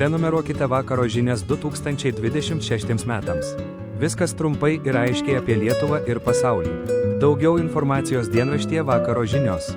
Prenumeruokite vakaro žinias 2026 metams. Viskas trumpai ir aiškiai apie Lietuvą ir pasaulį. Daugiau informacijos dienraštyje Vakaro žinios.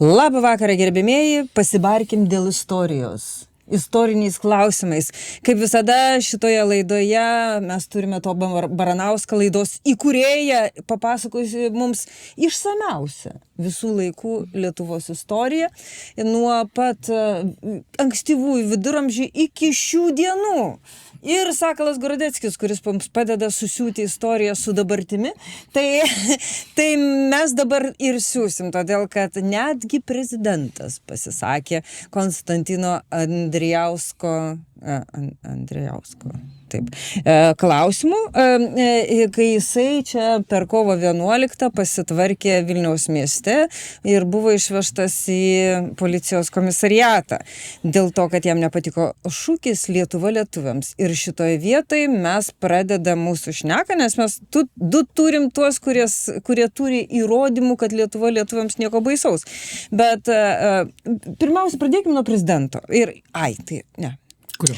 Labą vakarą, gerbėmieji, pasibarkim dėl istorijos. Istoriniais klausimais. Kaip visada šitoje laidoje mes turime Tomą Baranauską, laidos įkūrėją, papasakojusi mums išsamiausią visų laikų Lietuvos istoriją, nuo pat ankstyvųjų viduramžių iki šių dienų. Ir Sakalas Gorodeckis, kuris mums padeda susiūti istoriją su dabartimi, tai mes dabar ir siūsim, todėl kad netgi prezidentas pasisakė Konstantino Andrijausko klausimų, kai jisai čia per kovo 11 pasitvarkė Vilniaus mieste ir buvo išvežtas į policijos komisariatą dėl to, kad jam nepatiko šūkis Lietuva lietuviams. Ir šitoje vietoje mes pradedam mūsų šneką, nes mes du turim tuos, kurie turi įrodymų, kad Lietuva lietuviams nieko baisaus. Bet pirmiausia, pradėkime nuo prezidento. Kurio?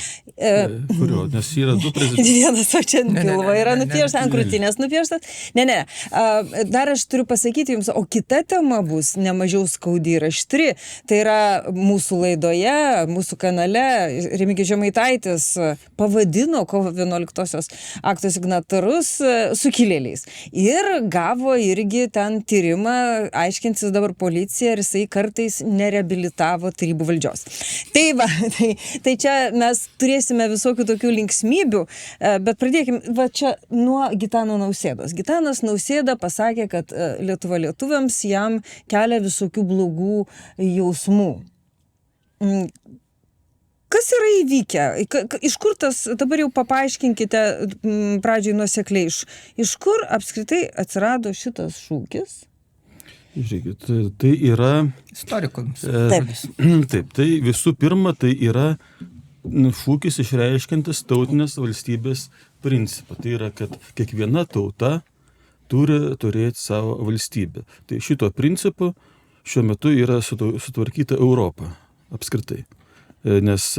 Nes yra du prezidentai. Vienas čia ant pilvo yra nupieštas, ant krūtinės nupieštas. Ne. Dar aš turiu pasakyti jums, o kita tema bus nemažiau skaudi ir aštri. Tai yra mūsų laidoje, mūsų kanale Remigijus Žemaitaitis pavadino kovo 11-osios akto signatarus sukilėliais. Ir gavo irgi ten tyrimą, aiškinsis dabar policija, ir jisai kartais nereabilitavo tarybų valdžios. Tai čia mes turėsime visokių tokių linksmybių, bet pradėkime čia nuo Gitano Nausėdos. Gitanas Nausėda pasakė, kad Lietuva lietuviams jam kelia visokių blogų jausmų. Kas yra įvykę? Iš kur tas, dabar jau paaiškinkite pradžiai nuosekliai, iš kur apskritai atsirado šitas šūkis? Žiūrėkit, tai yra... Istorikams. Taip, tai visų pirma, tai yra šūkis išreiškiantis tautinės valstybės principą. Tai yra, kad kiekviena tauta turi turėti savo valstybę. Tai šito principu šiuo metu yra sutvarkyta Europa apskritai. Nes,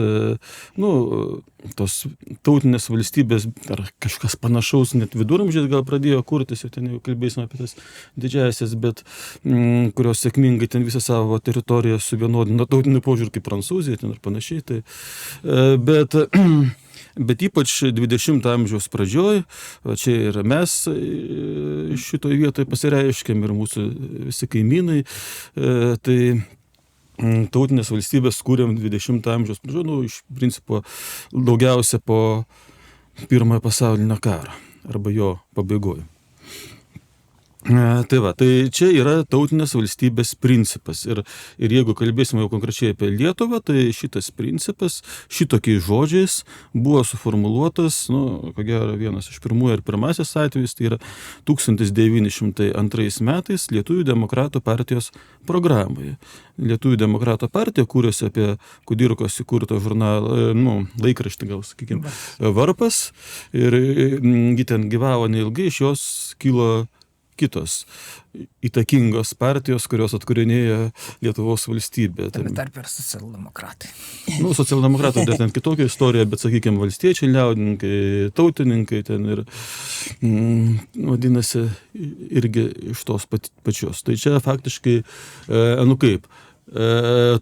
tos tautinės valstybės ar kažkas panašaus net viduramžiais gal pradėjo kurtis, ir ten jau kalbėsime apie tas didžiąsias, bet kurios sėkmingai ten visą savo teritoriją suvienodino tautiniu požiūriu kaip Prancūzija ten ir panašiai. Bet ypač 20 amžiaus pradžioj, čia ir mes šitoje vietoje pasireiškėm ir mūsų visi kaimynai, tai tautinės valstybės kūrėm 20 amžiaus pradžioje, iš principo daugiausia po Pirmojo pasaulinio karo arba jo pabaigoje. Tai čia yra tautinės valstybės principas ir jeigu kalbėsime jau konkrečiai apie Lietuvą, tai šitas principas šitokiais žodžiais buvo suformuluotas, ko gero vienas iš pirmųjų ir pirmasis atvejis, tai yra 1902 metais Lietuvių demokratų partijos programoje. Lietuvių demokratų partija kūrėsi apie Kudirkos įkurto žurnalą, laikraštį gal, sakykime, Varpas, ir ji ten gyvavo neilgai, iš jos kilo kitos įtakingos partijos, kurios atkūrinėjo Lietuvos valstybę. Tame tarp ir socialdemokratai. Socialdemokratai dar ten kitokia istorija, bet, sakykime, valstiečiai, liaudininkai, tautininkai ten ir vadinasi irgi iš tos pačios. Tai čia faktiškai,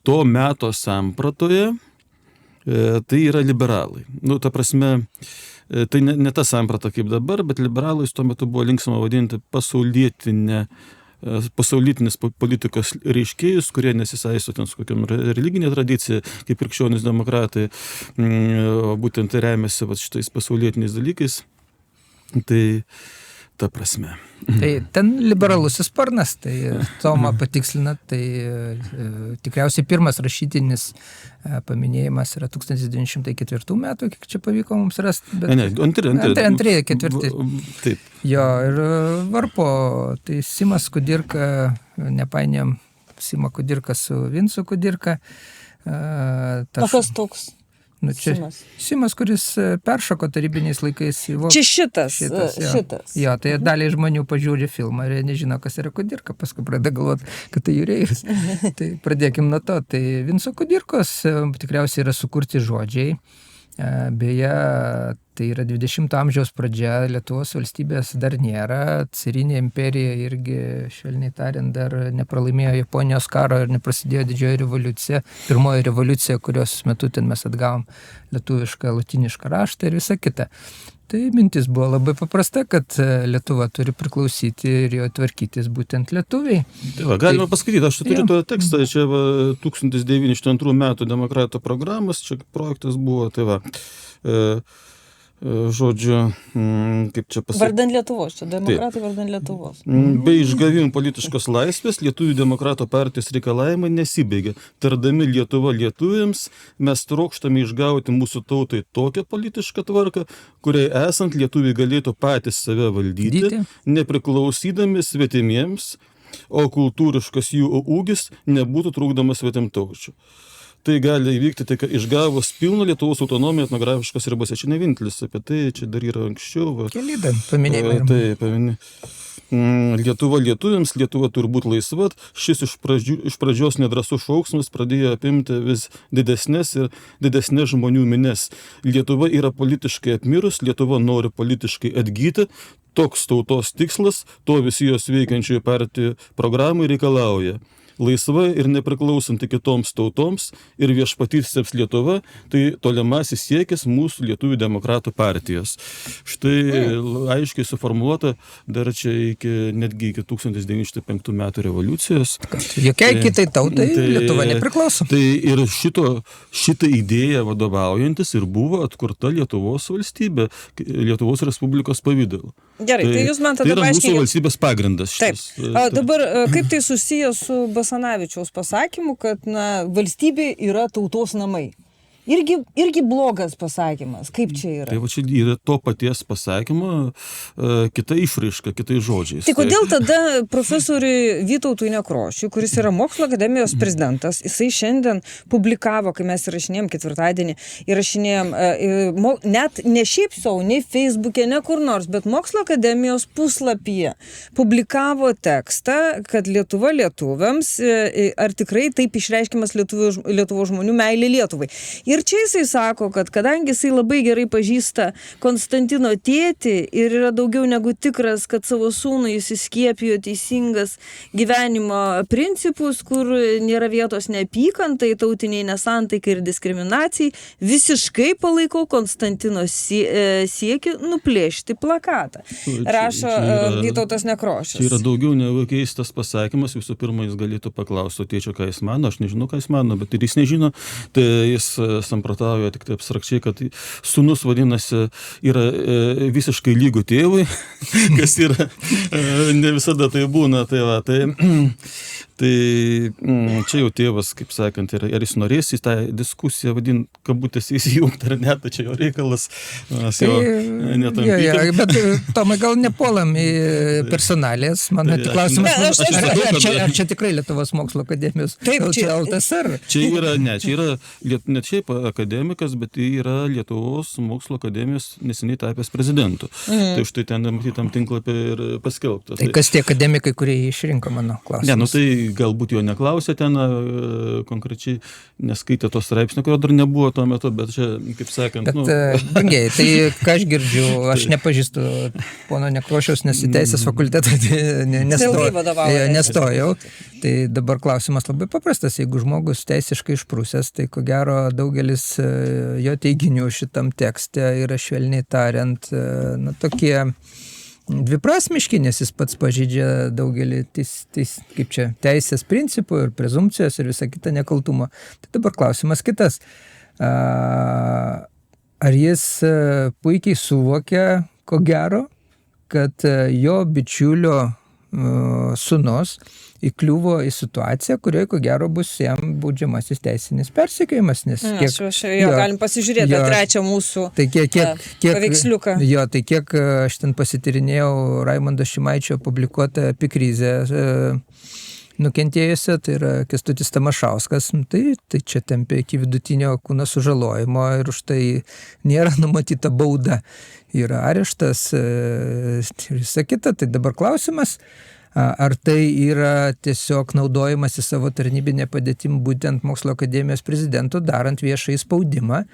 to meto sampratoje, tai yra liberalai. Ta prasme, tai ne ta samprata kaip dabar, bet liberalais tuo metu buvo linksma vadinti pasaulietinės politikos reiškėjus, kurie nesisaisto ten su kokiam religinė tradicija, kaip krikščionys demokratai, būtent remiasi šitais pasaulietiniais dalykais. Tai ta prasme. Tai ten liberalusis sparnas, tai Toma patikslina, tai tikriausiai pirmas rašytinis paminėjimas yra 1904 metų, kiek čia pavyko mums rasti. Antrieji, ketvirti. Taip. Jo, ir Varpo, tai Simas Kudirka, nepainėjom Simą Kudirką su Vincu Kudirka, O kas toks? Nu, čia Simas, kuris peršoko tarybiniais laikais į vokiečių. Čia šitas. Jo, tai daliai žmonių pažiūri filmą ir jie nežino, kas yra Kudirka, paskui pradeda galvoti, kad tai Jurėjus. Tai pradėkim nuo to. Tai Vinco Kudirkos tikriausiai yra sukurti žodžiai. Beje, tai yra 20 amžiaus pradžia, Lietuvos valstybės dar nėra, carinė imperija irgi, švelniai tariant, dar nepralaimėjo Japonijos karo ir neprasidėjo didžioji revoliucija, pirmoji revoliucija, kurios metu ten mes atgavom lietuvišką, latinišką raštą ir visą kitą. Tai mintis buvo labai paprasta, kad Lietuva turi priklausyti ir jo tvarkytis būtent lietuviai. Tai va, galima paskaityti, aš turiu to tekstą, čia 1902 metų demokrato programos, čia projektas buvo, tai va, žodžiu, kaip čia pasakyti. Vardan Lietuvos, čia demokratai vardan Lietuvos. Be išgavimų politiškos laisvės, Lietuvių demokrato partijos reikalavimai nesibaigia. Tardami Lietuva lietuviams, mes trokštame išgauti mūsų tautai tokią politišką tvarką, kuriai esant lietuviai galėtų patys save valdyti, nepriklausydami svetimiems, o kultūriškas jų ūgis nebūtų trukdomas svetimtaučių. Tai gali įvykti, tai išgavus pilną Lietuvos autonomiją etnografiškos ribose. Čia ne vienintelis apie tai, čia dar yra anksčiau. Kelydam, paminėjimai. Taip, Lietuva lietuviams, Lietuva turi būti laisva. Šis iš pradžios nedrąsus šauksmas pradėjo apimti vis didesnės ir didesnės žmonių mines. Lietuva yra politiškai apmirus, Lietuva nori politiškai atgyti. Toks tautos tikslas, to visi jos veikiančiųjų partijų programai reikalauja. Laisva ir nepriklausanti kitoms tautoms ir viešpatystėms Lietuva, tai tolimasis siekis mūsų Lietuvių demokratų partijos. Štai aiškiai suformuoluota dar čia netgi iki 1905 metų revoliucijos. Jokiai kitai tautai Lietuva nepriklauso. Tai ir šitą idėją vadovaujantis ir buvo atkurta Lietuvos valstybė, Lietuvos Respublikos pavidalu. Gerai, tai jūs man tada paaiškinkite. Tai yra mūsų valstybės pagrindas. Taip. Dabar kaip tai susiję su Basanavičiaus pasakymu, kad valstybė yra tautos namai? Irgi blogas pasakymas. Kaip čia yra? Tai va čia yra to paties pasakymo, kita išraiška, kitais žodžiais. Tai kodėl tada profesoriui Vytautui Nekrošiui, kuris yra Mokslo akademijos prezidentas, jisai šiandien publikavo, kai mes įrašinėjom ketvirtadienį, įrašinėjom net ne šiaip savo, nei Facebook'e, ne kur nors, bet Mokslo akademijos puslapyje publikavo tekstą, kad Lietuva lietuviams, ar tikrai taip išreiškiamas Lietuvos žmonių meilė Lietuvai. Ir čia jisai sako, kad kadangi jisai labai gerai pažįsta Konstantino tėtį ir yra daugiau negu tikras, kad savo sūnui jis įskiepijo teisingas gyvenimo principus, kur nėra vietos neapykantai, tautiniai nesantaikai ir diskriminacijai, visiškai palaikau Konstantino siekį nuplėšti plakatą. Rašo Vytautas Nekrošius. Čia yra daugiau negu keistas pasakymas. Visų pirma, jis galėtų paklausti tėčio, ką jis mano. Aš nežinau, ką jis mano, bet ir jis nežino. Tai jis samprotauja tik tai abstrakčiai, kad sūnus vadinasi yra visiškai lygų tėvui, kas yra ne visada tai būna. Tai čia jau tėvas, kaip sakant, ar jis norės į tą diskusiją kabutėse įsijungti ar ne, tai čia jo reikalas. Bet Tomai, gal nepuolam į personalės, man tik klausimas, ar čia tikrai Lietuvos mokslo akademijos LTSR? Čia yra net šiaip akademikas, bet yra Lietuvos mokslo akademijos neseniai tapęs prezidentu. Tai štai ten matytam tinklapį ir paskelbtas. Tai kas tie akademikai, kurie išrinko, mano klausimas? Tai galbūt jo neklausė ten konkrečiai, neskaitė to straipsnio, kurio dar nebuvo tuo metu, bet čia, kaip sakant... Brangiai, tai ką aš girdžiu, aš nepažįstu pono Nekrošiaus, nes į teisės fakultetą nestojau. Tai dabar klausimas labai paprastas, jeigu žmogus teisiškai išprusęs, tai ko gero daugelis jo teiginių šitam tekste yra švelniai tariant, tokie dviprasmiški, nes jis pats pažeidžia daugelį teisės principų ir prezumpcijos ir visą kitą nekaltumą. Tai dabar klausimas kitas. Ar jis puikiai suvokia, ko gero, kad jo bičiulio sūnus įkliuvo į situaciją, kurioje, ko gero, bus jam baudžiamasis teisinis persekiojimas, nes galim pasižiūrėti trečią mūsų paveiksliuką. Tai kiek aš ten pasityrinėjau Raimundo Šimaičio publikuotą epikrizę nukentėjusio, tai yra Kęstutis Tamašauskas, tai čia tempia iki vidutinio kūno sužalojimo ir už tai nėra numatyta bauda. Yra areštas ir visa kita. Tai dabar klausimas, ar tai yra tiesiog naudojimas į savo tarnybinę padėtim būtent Mokslo akademijos prezidento, darant viešai spaudimą,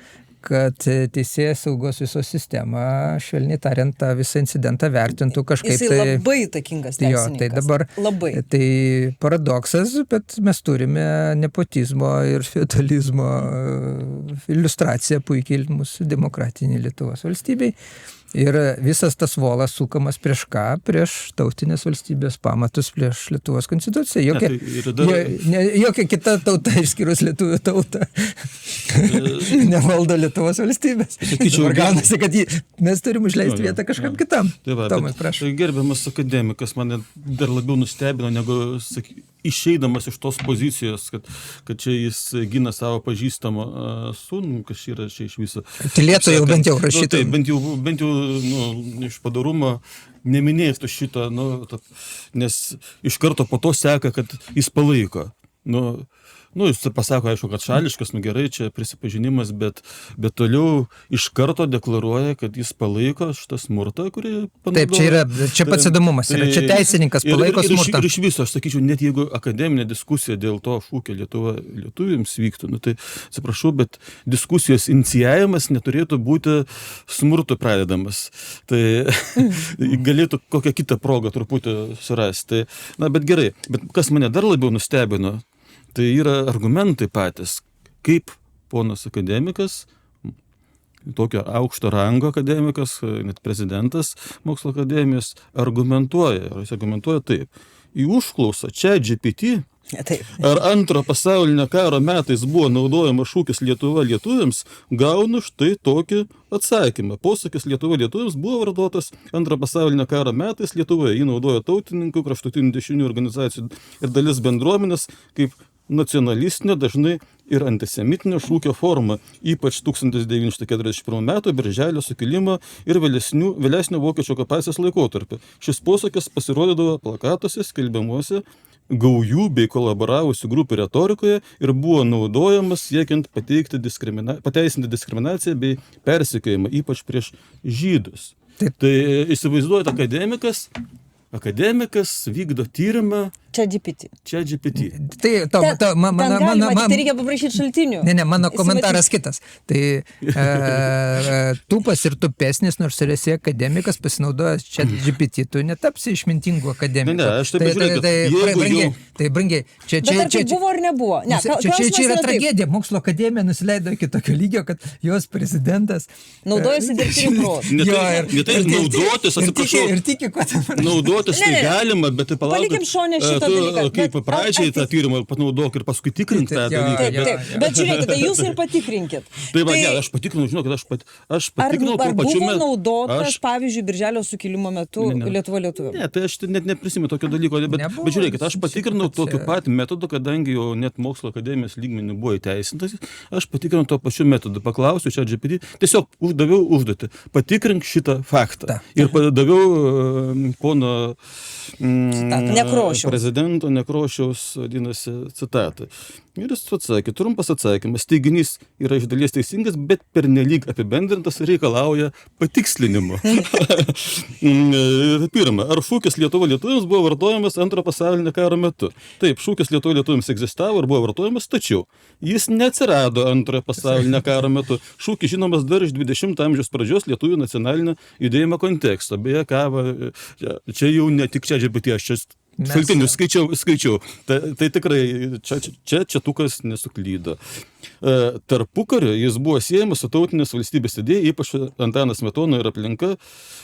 kad teisėjas saugos visos sistema, švelniai tariant, tą visą incidentą vertintų kažkaip. Jisai labai įtakingas teisininkas. Jo, tai dabar labai. Tai paradoksas, bet mes turime nepotizmo ir feudalizmo iliustraciją puikiai mūsų demokratinį Lietuvos valstybei. Ir visas tas volas sukamas prieš ką? Prieš tautinės valstybės pamatus, prieš Lietuvos konstituciją. Jokia kita tauta, išskyrus lietuvių tautą, nevaldo Lietuvos valstybės. Dabar gaunasi, kad mes turim išleisti vietą kažkam kitam. Tomai, prašau. Gerbiamas akademikas mane dar labiau nustebino, negu išeidamas iš tos pozicijos, kad čia jis gina savo pažįstamą sūnų, kas yra čia iš viso. Tylėtų jau bent jau rašytų. Bent jau iš padarumo neminėtų šitą, nes iš karto po to seka, kad jis palaiko. Jis pasako, aišku, kad šališkas, gerai, čia prisipažinimas, bet toliau iš karto deklaruoja, kad jis palaiko šitą smurtą, kurį panaudoja. Taip, čia pats įdomumas. Čia teisininkas palaiko smurtą. Ir iš viso, aš sakyčiau, net jeigu akademinė diskusija dėl to šūkio Lietuva lietuviams vyktų, tai atsiprašau, bet diskusijos inicijavimas neturėtų būti smurtu pradedamas. Tai galėtų kokią kitą progą truputį surasti. Bet gerai, bet kas mane dar labiau nustebino, tai yra argumentai patys, kaip ponas akademikas, tokio aukšto rango akademikas, net prezidentas Mokslo akademijos, argumentuoja. Jis argumentuoja taip. Į užklausą ChatGPT, ar antro pasaulinio karo metais buvo naudojamas šūkis Lietuva lietuviams, gaunu štai tokį atsakymą. Posakis Lietuva lietuviams buvo vartotas antro pasaulinio karo metais Lietuvoje. Jį naudojo tautininkų, kraštutinių dešinių organizacijų ir dalis bendruomenės kaip nacionalistinio, dažnai ir antisemitinio šūkio forma, ypač 1941 metų Birželio sukilimo ir vėlesnio vokiečių okupacijos laikotarpį. Šis posakis pasirodydavo plakatuose, skelbimuose, gaujų bei kolaboravusių grupių retorikoje ir buvo naudojamas siekiant pateisinti diskriminaciją bei persekiojimą, ypač prieš žydus. Tai įsivaizduojate, akademikas vykdo tyrimą ChatGPT. Tai reikia paprašyti šaltinių. Ne, mano komentaras kitas. Tai tūpas ir tupesnis, nors ir esi akademikas, pasinaudojas ChatGPT, tu netapsi išmintingų akademikų. Ne, aš taip pažiūrėjau. Tai brangiai. Bet ar buvo ar nebuvo? Čia yra tragedija. Mokslo akademija nusileido iki tokio lygio, kad jos prezidentas naudojasi dirbtiniu protu. Ne tai naudotis, atsiprašau. Ir tiki, kuo ten. Naudotis tai galima, bet tai palaukit. Palikim šone šitą dalyką. Kaip pradžiai tą tyrimą panaudok ir paskui tikrink tą dalyką. Bet žiūrėkit, tai jūs ir patikrinkit. Aš patikrinau, žinau, kad aš patikrinau tuo pačiu metu. Ar buvo naudotas, pavyzdžiui, Birželio sukilimo metu Lietuva lietuviams? Ne, tai aš net neprisimenu tokio dalyko, bet žiūrėkit, aš patikrinau tokiu pat metodu, kadangi jau net Mokslo akademijos lygmeniu buvo įteisintas, aš patikrinau tuo pačiu metodu, paklausiu ChatGPT, tiesiog daviau užduotį, patikrink šitą faktą. Ir daviau pono prezidento Nekrošiaus, vadinasi, citatą. Ir jis atsakė, trumpas atsakymas, teiginys yra iš dalies teisingas, bet pernelyg apibendrintas reikalauja patikslinimo. Pirma, ar šūkis Lietuva lietuviams buvo vartojamas antro pasaulinio karo metu? Taip, šūkis Lietuva lietuviams egzistavo ir buvo vartojamas, tačiau jis neatsirado antrojo pasaulinio karo metu. Šūkis žinomas dar iš 20 amžiaus pradžios lietuvių nacionalinio judėjimo konteksto. Beje, čia jau ne tik ChatGPT, aš čia šaltinių skaičiau. Tai tikrai čia tukas nesuklydo. Tarpukariu jis buvo siejamas su tautinės valstybės idėja, ypač Antanas Smetona ir aplinka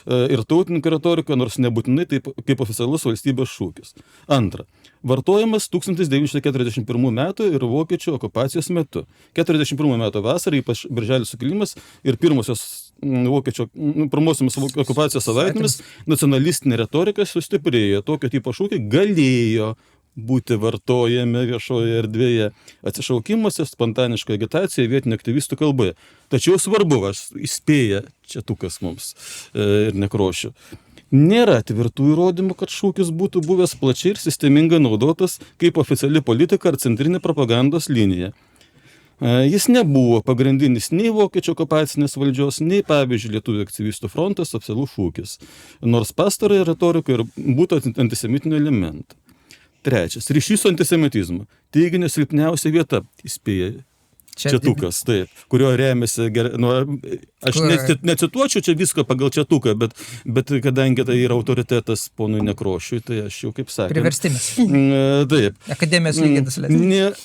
ir tautininkų retorika, nors nebūtinai taip kaip oficialus valstybės šūkis. Antra. Vartojamas 1941 metų ir vokiečių okupacijos metu. 41 metų vasarą, ypač Birželio sukilimas ir pirmosiomis okupacijos savaitėmis nacionalistinė retorika sustiprėjo. Tokio tipo šūkiai galėjo būti vartojami viešoje erdvėje, atsišaukimuose, spontaniškoje agitacijoje, vietinių aktyvistų kalboje. Tačiau svarbu, aš įspėja čia tukas mums ir Nekrošių. Nėra tvirtų įrodymų, kad šūkis būtų buvęs plačiai ir sistemingai naudotas kaip oficiali politika ar centrinė propagandos linija. Jis nebuvo pagrindinis nei vokiečių okupacinės valdžios, nei, pavyzdžiui, Lietuvių aktyvistų frontas oficialus šūkis, nors pastaroje retorikoje ir būtų antisemitinio elementų. Trečias, ryšys su antisemitizmu. Teiginio silpniausia vieta, įspėja Četukas, taip, kurio remiasi, aš necituočiau čia visko pagal Četuką, bet kadangi tai yra autoritetas ponui Nekrošiui, tai aš jau kaip sakė. Priverstinis. Taip. Akademijos lyginis lėtis.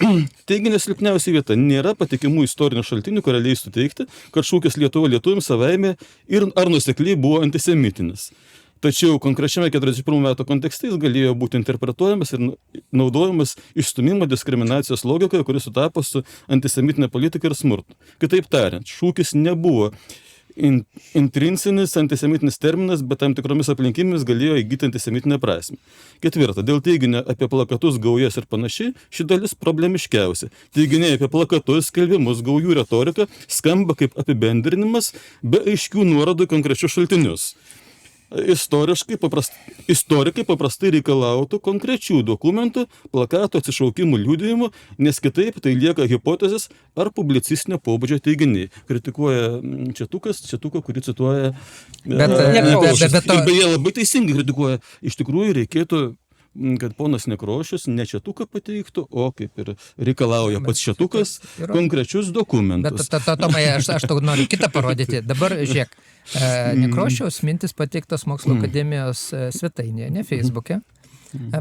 Teiginio silpniausia vieta. Nėra patikimų istorinių šaltinių, kurie leistų teigti, kad šūkis Lietuva lietuviams savaime ir ar nuosekliai buvo antisemitinis. Tačiau konkrečiame 41 metų kontekste jis galėjo būti interpretuojamas ir naudojamas išstūmimo diskriminacijos logikoje, kuris sutapo su antisemitinė politika ir smurtu. Kitaip tariant, šūkis nebuvo intrinsinis antisemitinis terminas, bet tam tikromis aplinkybėmis galėjo įgyti antisemitinę prasmę. Ketvirta, dėl teiginio apie plakatus, gaujas ir panašiai, ši dalis problemiškiausia. Teiginiai apie plakatus, skelbimus, gaujų retorika skamba kaip apibendrinimas be aiškių nuorodų į konkrečius šaltinius. Istorikai paprastai reikalautų konkrečių dokumentų, plakatų, atsišaukimų, liudijimų, nes kitaip tai lieka hipotezės ar publicistinio pobūdžio teiginiai. Kritikuoja Četuką, kurį cituoja Nekrošius. Ir beje, labai teisingai kritikuoja. Iš tikrųjų reikėtų, kad ponas Nekrošius ne Četuką pateiktų, o kaip ir reikalauja pats Četukas konkrečius dokumentus. Bet Tomai, aš tau noriu kitą parodyti. Dabar žiūrėk, Nekrošiaus mintis pateiktas Mokslo akademijos svetainėje, ne Facebook'e.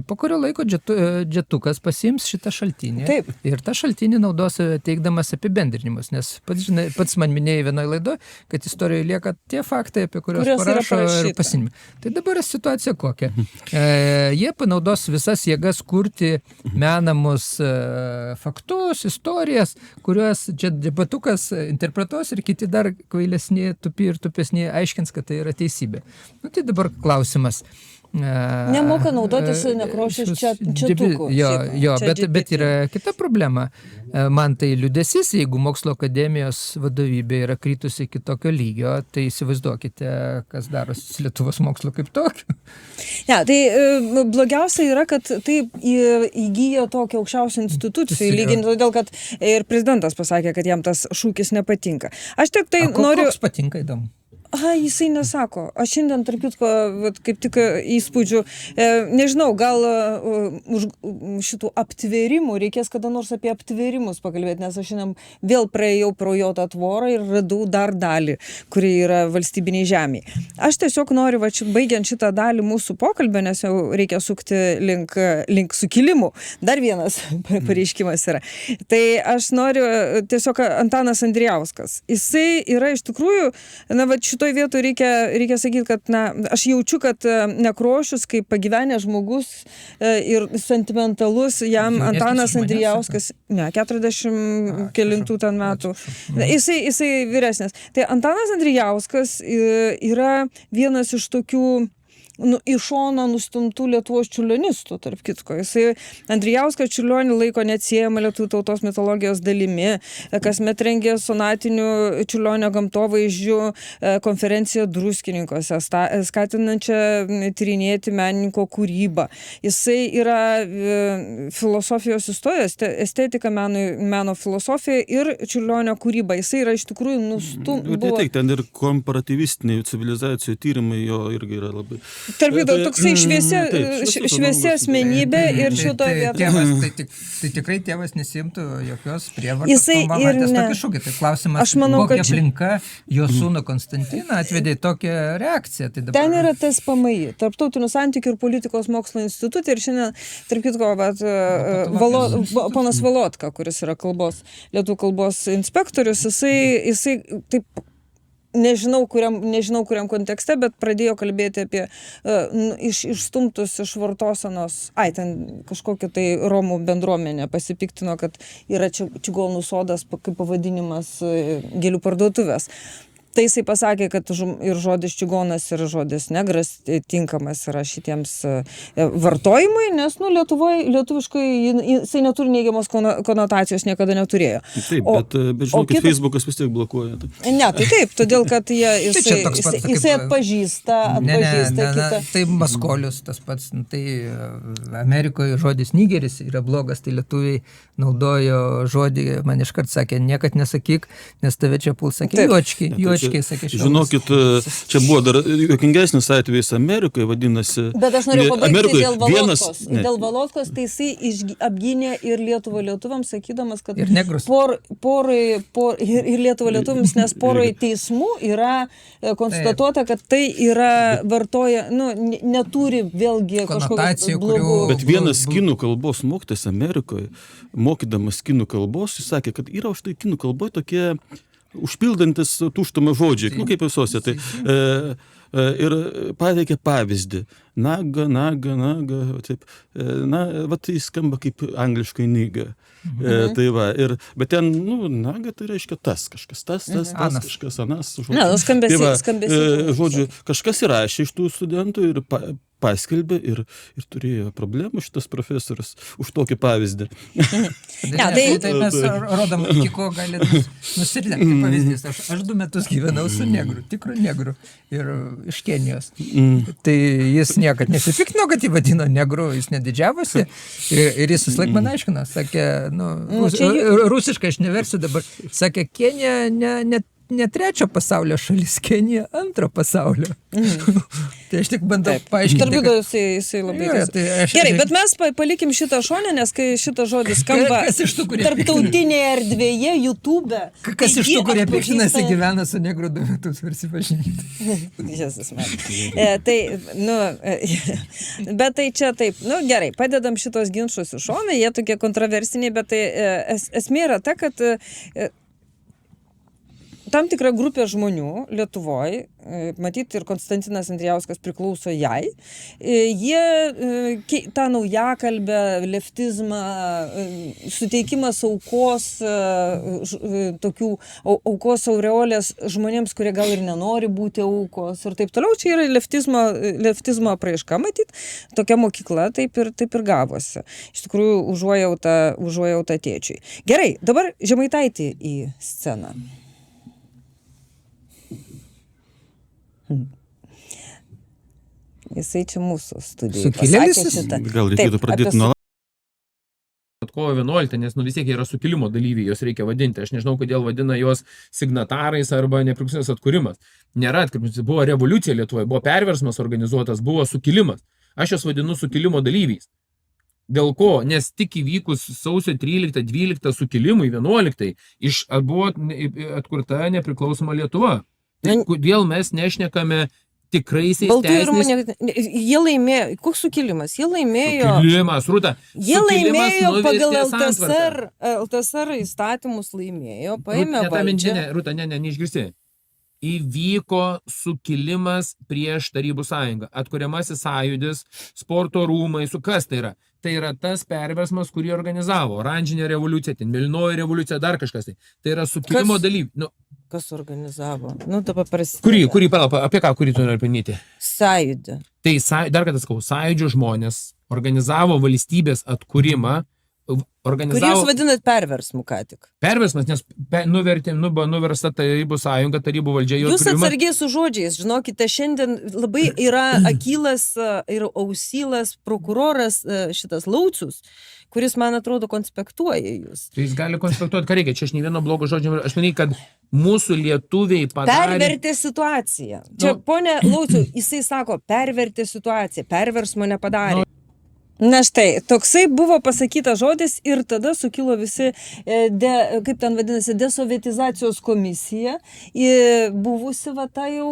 Po kurio laiko Džetukas pasiims šitą šaltinį. Taip. Ir tą šaltinį naudos teikdamas apibendrinimus, nes pats man minėjai vienoje laidoje, kad istorijoje lieka tie faktai, apie kuriuos parašo ir pasimė. Tai dabar situacija kokia? Jie panaudos visas jėgas kurti menamus faktus, istorijas, kuriuos Džetukas interpretuos ir kiti dar kvailesni, tupi ir tupesni aiškins, kad tai yra teisybė. Tai dabar klausimas. Nemoka naudotis Nekrošius Četuku. Bet yra kita problema. Man tai liūdesys, jeigu Mokslo akademijos vadovybė yra kritusi iki tokio lygio, tai įsivaizduokite, kas darosi Lietuvos mokslo kaip tokio. Ne, tai blogiausia yra, kad tai įgyjo tokio aukščiausio institucijų lyginti, todėl kad ir prezidentas pasakė, kad jam tas šūkis nepatinka. Aš tik tai noriu... Koks patinka, įdomu? Jisai nesako. Aš šiandien, tarp kitko, kaip tik įspūdžių, nežinau, gal už šitų aptvėrimų reikės kada nors apie aptvėrimus pakalbėti, nes aš šiandien vėl praėjau pro jo tą tvorą ir radau dar dalį, kuri yra valstybiniai žemiai. Aš tiesiog noriu, baigiant šitą dalį mūsų pokalbio, nes jau reikia sukti link sukilimų. Dar vienas pareiškimas yra. Tai aš noriu tiesiog Antanas Andrijauskas. Jisai yra iš tikrųjų, šitoj vietoj reikia sakyti, kad aš jaučiu, kad Nekrošius, kaip pagyvenęs žmogus ir sentimentalus, jam Antanas Andrijauskas, 40 kelintų ten metų, jisai vyresnis. Tai Antanas Andrijauskas yra vienas iš tokių iš šono nustumtų Lietuvos čiurlionistų, tarp kitko. Jisai Andrijauskas Čiurlionį laiko neatsiejama lietuvių tautos mitologijos dalimi, kasmet rengė sonatinių Čiurlionio gamtovaizdžių konferenciją Druskininkuose, skatinančią tyrinėti menininko kūrybą. Jisai yra filosofijos istorijos, estetika, meno filosofija ir Čiurlionio kūryba. Jisai yra iš tikrųjų ten ir komparatyvistiniai civilizacijų tyrimai jo irgi yra labai... Tarp jų, toksai šviesi asmenybė ir šitoje vietoje. Tai tikrai tėvas nesimtų jokios prievartos pamatęs tokį šūkį. Tai klausimas, kokia aplinka jo sūnų Konstantiną atvedė tokią reakciją. Ten yra tas PMI, Tarptautinių santykių ir politikos mokslo institutė, ir šiandien, tarp kitko, ponas Valotka, kuris yra lietuvių kalbos inspektorius, jisai taip nežinau kuriam kontekste, bet pradėjo kalbėti apie išstumtus iš vartosenos, ten kažkokia tai Romų bendruomenė pasipiktino, kad yra čigonų sodas kaip pavadinimas gėlių parduotuvės. Tai jisai pasakė, kad ir žodis čigonas, ir žodis negras tinkamas yra šitiems vartojimui, nes, lietuviškai jisai neturi neigiamos konotacijos, niekada neturėjo. Taip, bet žinokit, Facebookas vis tiek blokuoja. Ne, tai taip, todėl, kad jisai atpažįsta kitą. Tai maskolius tas pats, tai Amerikoje žodis nigeris yra blogas, tai lietuviai naudojo žodį, man iškart sakė, niekad nesakyk, nes tave čia puls, sakė, juočkiai, sakė, šiandien. Žinokit, čia buvo dar juokingesnis atvejis Amerikoje, vadinasi. Bet aš noriu pabaigti dėl Valotkos, tai jisai apgynė ir Lietuvą lietuviams, sakydamas, kad ir negrus. Ir Lietuvą lietuviams, nes porai teismų yra konstatuota, kad tai yra vartoja, neturi vėlgi kažkokių blogų. Bet vienas kinų kalbos mokytojas Amerikoje, mokydamas kinų kalbos, jis sakė, kad yra už tai kinų kalboje tokie užpildantis tuštumą žodžiai, kaip visose. Tai, ir pateikė pavyzdį. Naga, taip. Va tai skamba kaip angliškai niga. Tai va, bet ten, naga tai reiškia tas, kažkas, tas, kažkas, anas. Skambėsi. Žodžiu, kažkas įrašė iš tų studentų ir paskelbė ir turėjo problemų šitas profesorius už tokį pavyzdį. Tai mes rodom, iki ko gali nusirdėti pavyzdys. Aš 2 metus gyvenau su negru, tikru negru ir iš Kenijos. Tai jis niekad nesipiktino, kad jį vadino negru, jis nedidžiavosi ir jis vis laik man aiškino, sakė, rusiškai aš neversiu dabar, sakė, Kenija ne 3 pasaulio šalis, Kenija 2 pasaulio. Tai aš tik bandau paaiškinti. Tarbido jisai labai gerai, bet mes palikim šitą šonę, nes kai šitas žodis skamba tarptautinėje erdvėje, YouTube. Kas iš tų, kurie piktinasi gyvena su negru 2 metus, versipažinkite. Jėzus man. Bet tai čia taip, gerai, padedam šitos ginčus į šoną, jie tokie kontroversiniai, bet tai esmė yra ta, kad tam tikra grupė žmonių Lietuvoje, matyti ir Konstantinas Andrijauskas priklauso jai, jie tą naujakalbę, leftizmą, suteikimas aukos, tokių aukos aureolės žmonėms, kurie gal ir nenori būti aukos ir taip toliau. Čia yra leftizmo apraiška, matyti. Tokia mokykla taip ir gavosi. Iš tikrųjų, užuojauta tėčiui. Gerai, dabar Žemaitaitį į sceną. Jisai čia mūsų studijai pasakė šitą. Gal reikėtų pradėti nuo kovo 11, nes vis tiek yra sukilimo dalyviai, jos reikia vadinti. Aš nežinau, kodėl vadina jos signatarais arba nepriklausomybės atkūrimas. Nėra atkūrimas, buvo revoliucija Lietuvoje, buvo perversmas organizuotas, buvo sukilimas. Aš jos vadinu sukilimo dalyviais. Dėl ko? Nes tik įvykus sausio 13-12 sukilimui 11 buvo atkurta nepriklausoma Lietuva. Kodėl mes nešnekame tikraisiais teisiniais... Jie laimėjo... Koks sukilimas? Jie laimėjo... Sukilimas, Rūta. Jie laimėjo pagal LTSR įstatymus laimėjo, paėmė valdžią. Rūta, neišgirsi. Įvyko sukilimas prieš Tarybų sąjungą. Atkuriamasis sąjūdis, sporto rūmai, kas tai yra? Tai yra tas perversmas, kurį organizavo. Oranžinė revoliucija, mėlynoji revoliucija, dar kažkas tai. Tai yra sukilimo dalyviai. Kas organizavo? Dabar prasidėjo. Apie ką tu nori paminėti? Sąjūdį. Tai, dar kartą sakau, sąjūdžio žmonės organizavo valstybės atkūrimą. Kurį jūs vadinat perversmu ką tik? Perversmas, nes nuversta Tarybų sąjunga, Tarybų valdžia. Jūs atsargiai su žodžiais, žinokite, šiandien labai yra akylas ir ausylas prokuroras šitas Laucius, kuris, man atrodo, konspektuoja jūs. Tai jis gali konspektuoti, ką reikia. Čia aš nei vieno blogo žodžio. Aš manau, kad mūsų lietuviai padarė... Pervertė situaciją. Čia, ponė Lauciu, jisai sako, pervertė situaciją, perversmo nepadarė. Na štai, toksai buvo pasakytas žodis ir tada sukilo visi, kaip ten vadinasi, desovietizacijos komisija, buvusi jau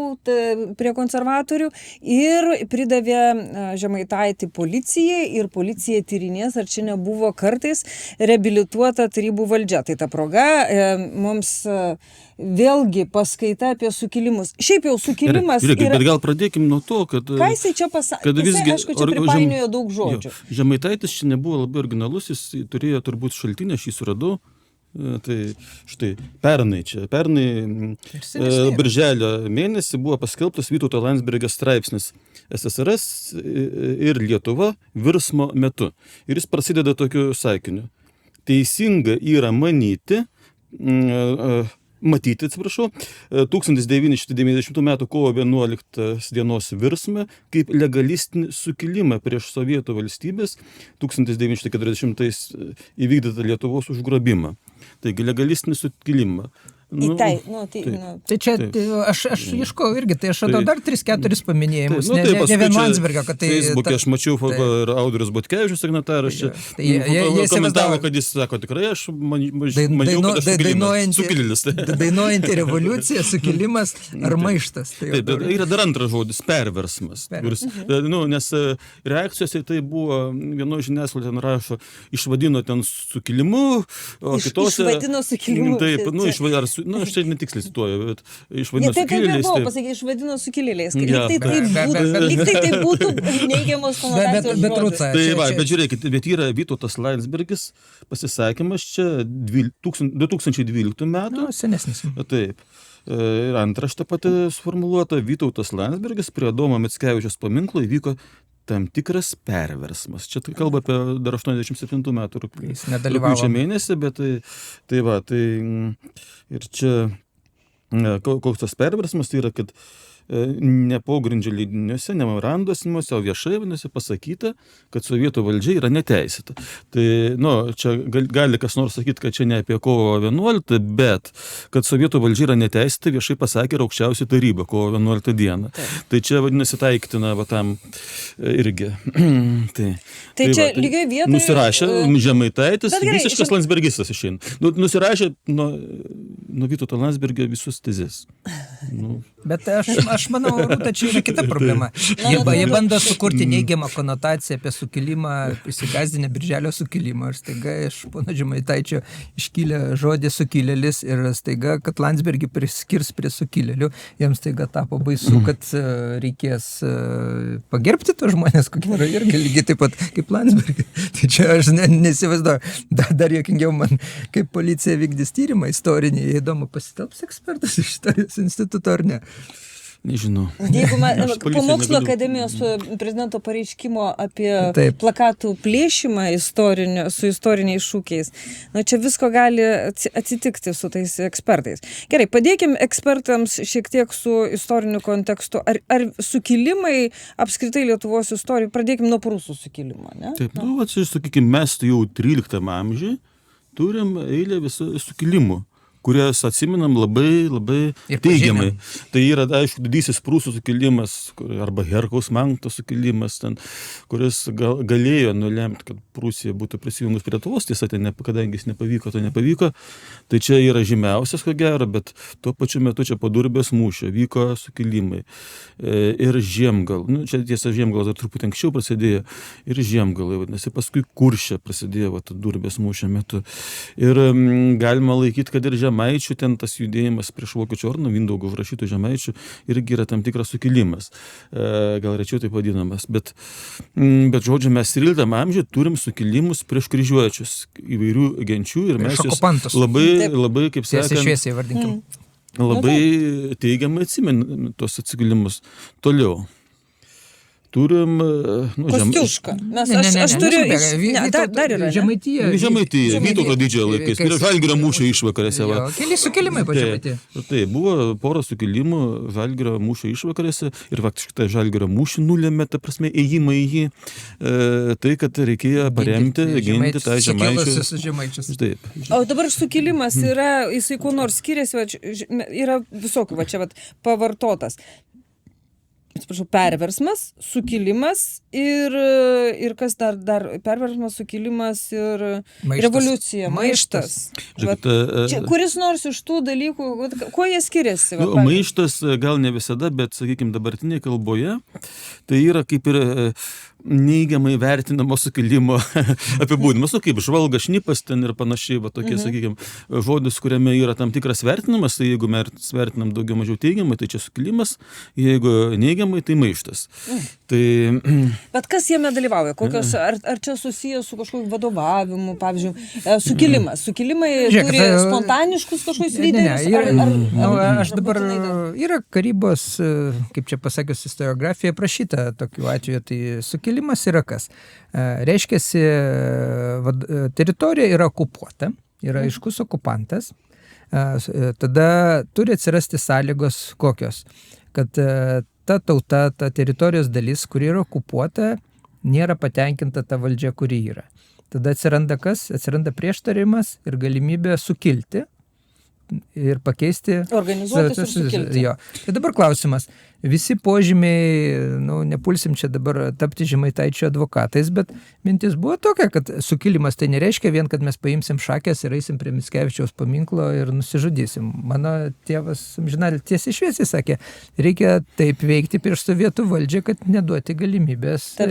prie konservatorių ir pridavė Žemaitaitį policijai ir policija tyrinės, ar čia nebuvo kartais reabilituota tarybų valdžia. Tai ta proga mums vėlgi paskaita apie sukilimus. Šiaip jau sukilimas yra... Bet gal pradėkim nuo to, kad... Ką jisai čia pasakė? Jisai, aišku, čia pripainiojo daug žodžių. Žemaitaitis čia nebuvo labai originalus, jis turėjo turbūt šaltinį, aš jį suradau, Tai štai, pernai birželio mėnesį buvo paskelbtas Vytauto Landsbergio straipsnis SSRS ir Lietuva virsmo metu. Ir jis prasideda tokiu sakiniu. Teisinga yra matyti, 1990 m. kovo 11 dienos virsmą kaip legalistinį sukilimą prieš sovietų valstybės 1940 įvykdytą Lietuvos užgrobimą. Taigi legalistinį sukilimą. Tai čia aš ieškau irgi, tai aš radau dar 3-4 paminėjimus, ne vien Landsbergio, kad tai... Facebook'e aš mačiau ir Audrius Butkevičius signataras čia komentavo, kad jis sako, tikrai aš maniau, kad aš sukililis. Dainuojanti revoliucija, sukilimas ar maištas. Taip, yra dar antras žodis, perversmas. Nes reakcijos į tai buvo, vienoje žiniasklaidoje ten rašo, išvadino ten sukilimu, o kitose... Išvadino sukilimu. Taip, aš čia netiksliai cituoju, bet išvadino sukilėliais. Taip, pasakė, išvadino sukilėliais. Lyg tai būtų neigiamos konotacijos žodis. Bet žiūrėkit, bet yra Vytautas Landsbergis pasisakymas čia 2012 metų. Senesnis. Taip. Ir antraštė pati suformuluota, Vytautas Landsbergis prie Adomo Mickevičiaus paminklo įvyko tam tikras perversmas. Čia tai kalba apie dar 87 metų rugpjūčio mėnesį, bet tai ir čia koks tas perversmas, tai yra, kad ne pogrindžio leidiniuose, ne memoranduose, o viešai vadinasi pasakyta, kad sovietų valdžia yra neteisėta. Tai, čia gali kas nors sakyti, kad čia ne apie kovo 11, bet kad sovietų valdžia yra neteisėta, viešai pasakė ir aukščiausia taryba kovo 11 dieną. Tai čia vadinasi taiktina tam irgi. Tai čia lygiai vietoje... Nusirašė Žemaitaitis, visiškas landsbergistas išeina. Nusirašė nuo Vytauto Landsbergio visus tezes. Bet aš manau, Rūta, čia yra kita problema. Jie bando sukurti neigiamą konotaciją apie sukilimą, įsigazdinę Birželio sukilimą. Ir staiga iš pono Žemaitaičio iškylė žodį sukilėlis ir staiga, kad Landsbergį priskirs prie sukilėlių, jiems staiga tapo baisu, kad reikės pagerbti tos žmonės, kokie yra irgi lygiai taip pat kaip Landsbergį. Tai čia aš nesivaizduoju. Dar jokingiau man, kaip policija vykdys tyrimą istorinį, įdomu, pasitelps ekspertas iš Istorijos instituto ar ne? Nežinau. Jeigu po Mokslo akademijos prezidento pareiškimo apie plakatų plėšimą su istoriniais šūkiais, čia visko gali atsitikti su tais ekspertais. Gerai, padėkim ekspertams šiek tiek su istoriniu kontekstu. Ar sukilimai apskritai Lietuvos istorijų, pradėkim nuo prūsų sukilimo, ne? Taip, sakykime, mes jau 13 amžiuje turim eilę visų sukilimų, kurias atsiminam labai teigiamai. Tai yra, aišku, didysis prūsų sukilimas, arba Herkaus Mankto sukilimas, kuris galėjo nulemti, kad Prūsija būtų prisijungus prie Lietuvos, tiesa, kadangi jis nepavyko. Tai čia yra žymiausias, ko gero, bet tuo pačiu metu čia po Durbės mūšio vyko sukilimai. Ir Žiemgal, čia tiesa Žiemgalas dar truputį anksčiau prasidėjo, ir Žiemgalai, vadinasi, paskui Kuršė prasidėjo Durbės mūšio metu. Ir galima laikyti, kad ir Žemaičių ten tas judėjimas prieš Vokiečių ordiną, Mindaugo užrašytų Žemaičių, irgi yra tam tikras sukilimas. Gal rečiau taip vadinamas. Bet žodžiu, mes 13 amžiuje turim sukilimus prieš kryžiuočius įvairių genčių ir mes juos labai, kaip sakant, labai teigiamai atsimenam tos atsikilimus. Toliau. Turim... Kostiušką. Aš turiu... Dar yra, Žemaitija. Vytauto didžiojo laikais. Ir Žalgirio mūšio išvakarėse. Keli sukilimai po Žemaitija. Tai buvo pora sukilimų Žalgirio mūšio išvakarėse ir faktiškai tai Žalgirio mūšį nulėmė, ta prasme, ėjimą į jį. Tai, kad reikėjo paremti, ginti tą Žemaičius. Taip. O dabar sukilimas yra, jisai kuo nors skiriasi, yra visokių, čia pavartotas. Atsiprašau, perversmas, sukilimas ir kas dar perversmas, sukilimas ir revoliucija, maištas. Kuris nors iš tų dalykų, kuo jie skiriasi? Maištas gal ne visada, bet, sakykime, dabartinėje kalboje, tai yra kaip ir neigiamai vertinamo sukilimo apibūdinimas, kaip žvalgas, šnipas ten ir panašiai, tokie, sakykime, žodis, kuriame yra tam tikras vertinimas, tai jeigu mes vertinam daugiau mažiau teigiamai, tai čia sukilimas, jeigu neigiamai neigiamai, tai maištas. Tai... Bet kas jame dalyvauja? Kokios, ar čia susijęs su kažkokiu vadovavimu, pavyzdžiui, sukilimas? Sukilimai turi spontaniškus kažkokius lyderius? Aš dabar yra karybos, kaip čia pasakius, istoriografija prašyta tokiu atveju, tai sukilimas yra kas? Reiškiasi, teritorija yra okupuota, yra aiškus okupantas, tada turi atsirasti sąlygos kokios, kad ta tauta, ta teritorijos dalis, kuri yra okupuota, nėra patenkinta ta valdžia, kuri yra. Tada atsiranda kas? Atsiranda prieštarimas ir galimybė sukilti ir pakeisti... Organizuotis ir sukilti. Jo. Tai dabar klausimas. Visi požymiai, nepulsim čia dabar tapti Žemaitaičio advokatais, bet mintis buvo tokia, kad sukilimas tai nereiškia vien, kad mes paimsim šakės ir eisim prie Mickevičiaus paminklo ir nusižudysim. Mano tėvas, tiesiai šviesiai sakė, reikia taip veikti prieš sovietų valdžią, kad neduoti galimybės.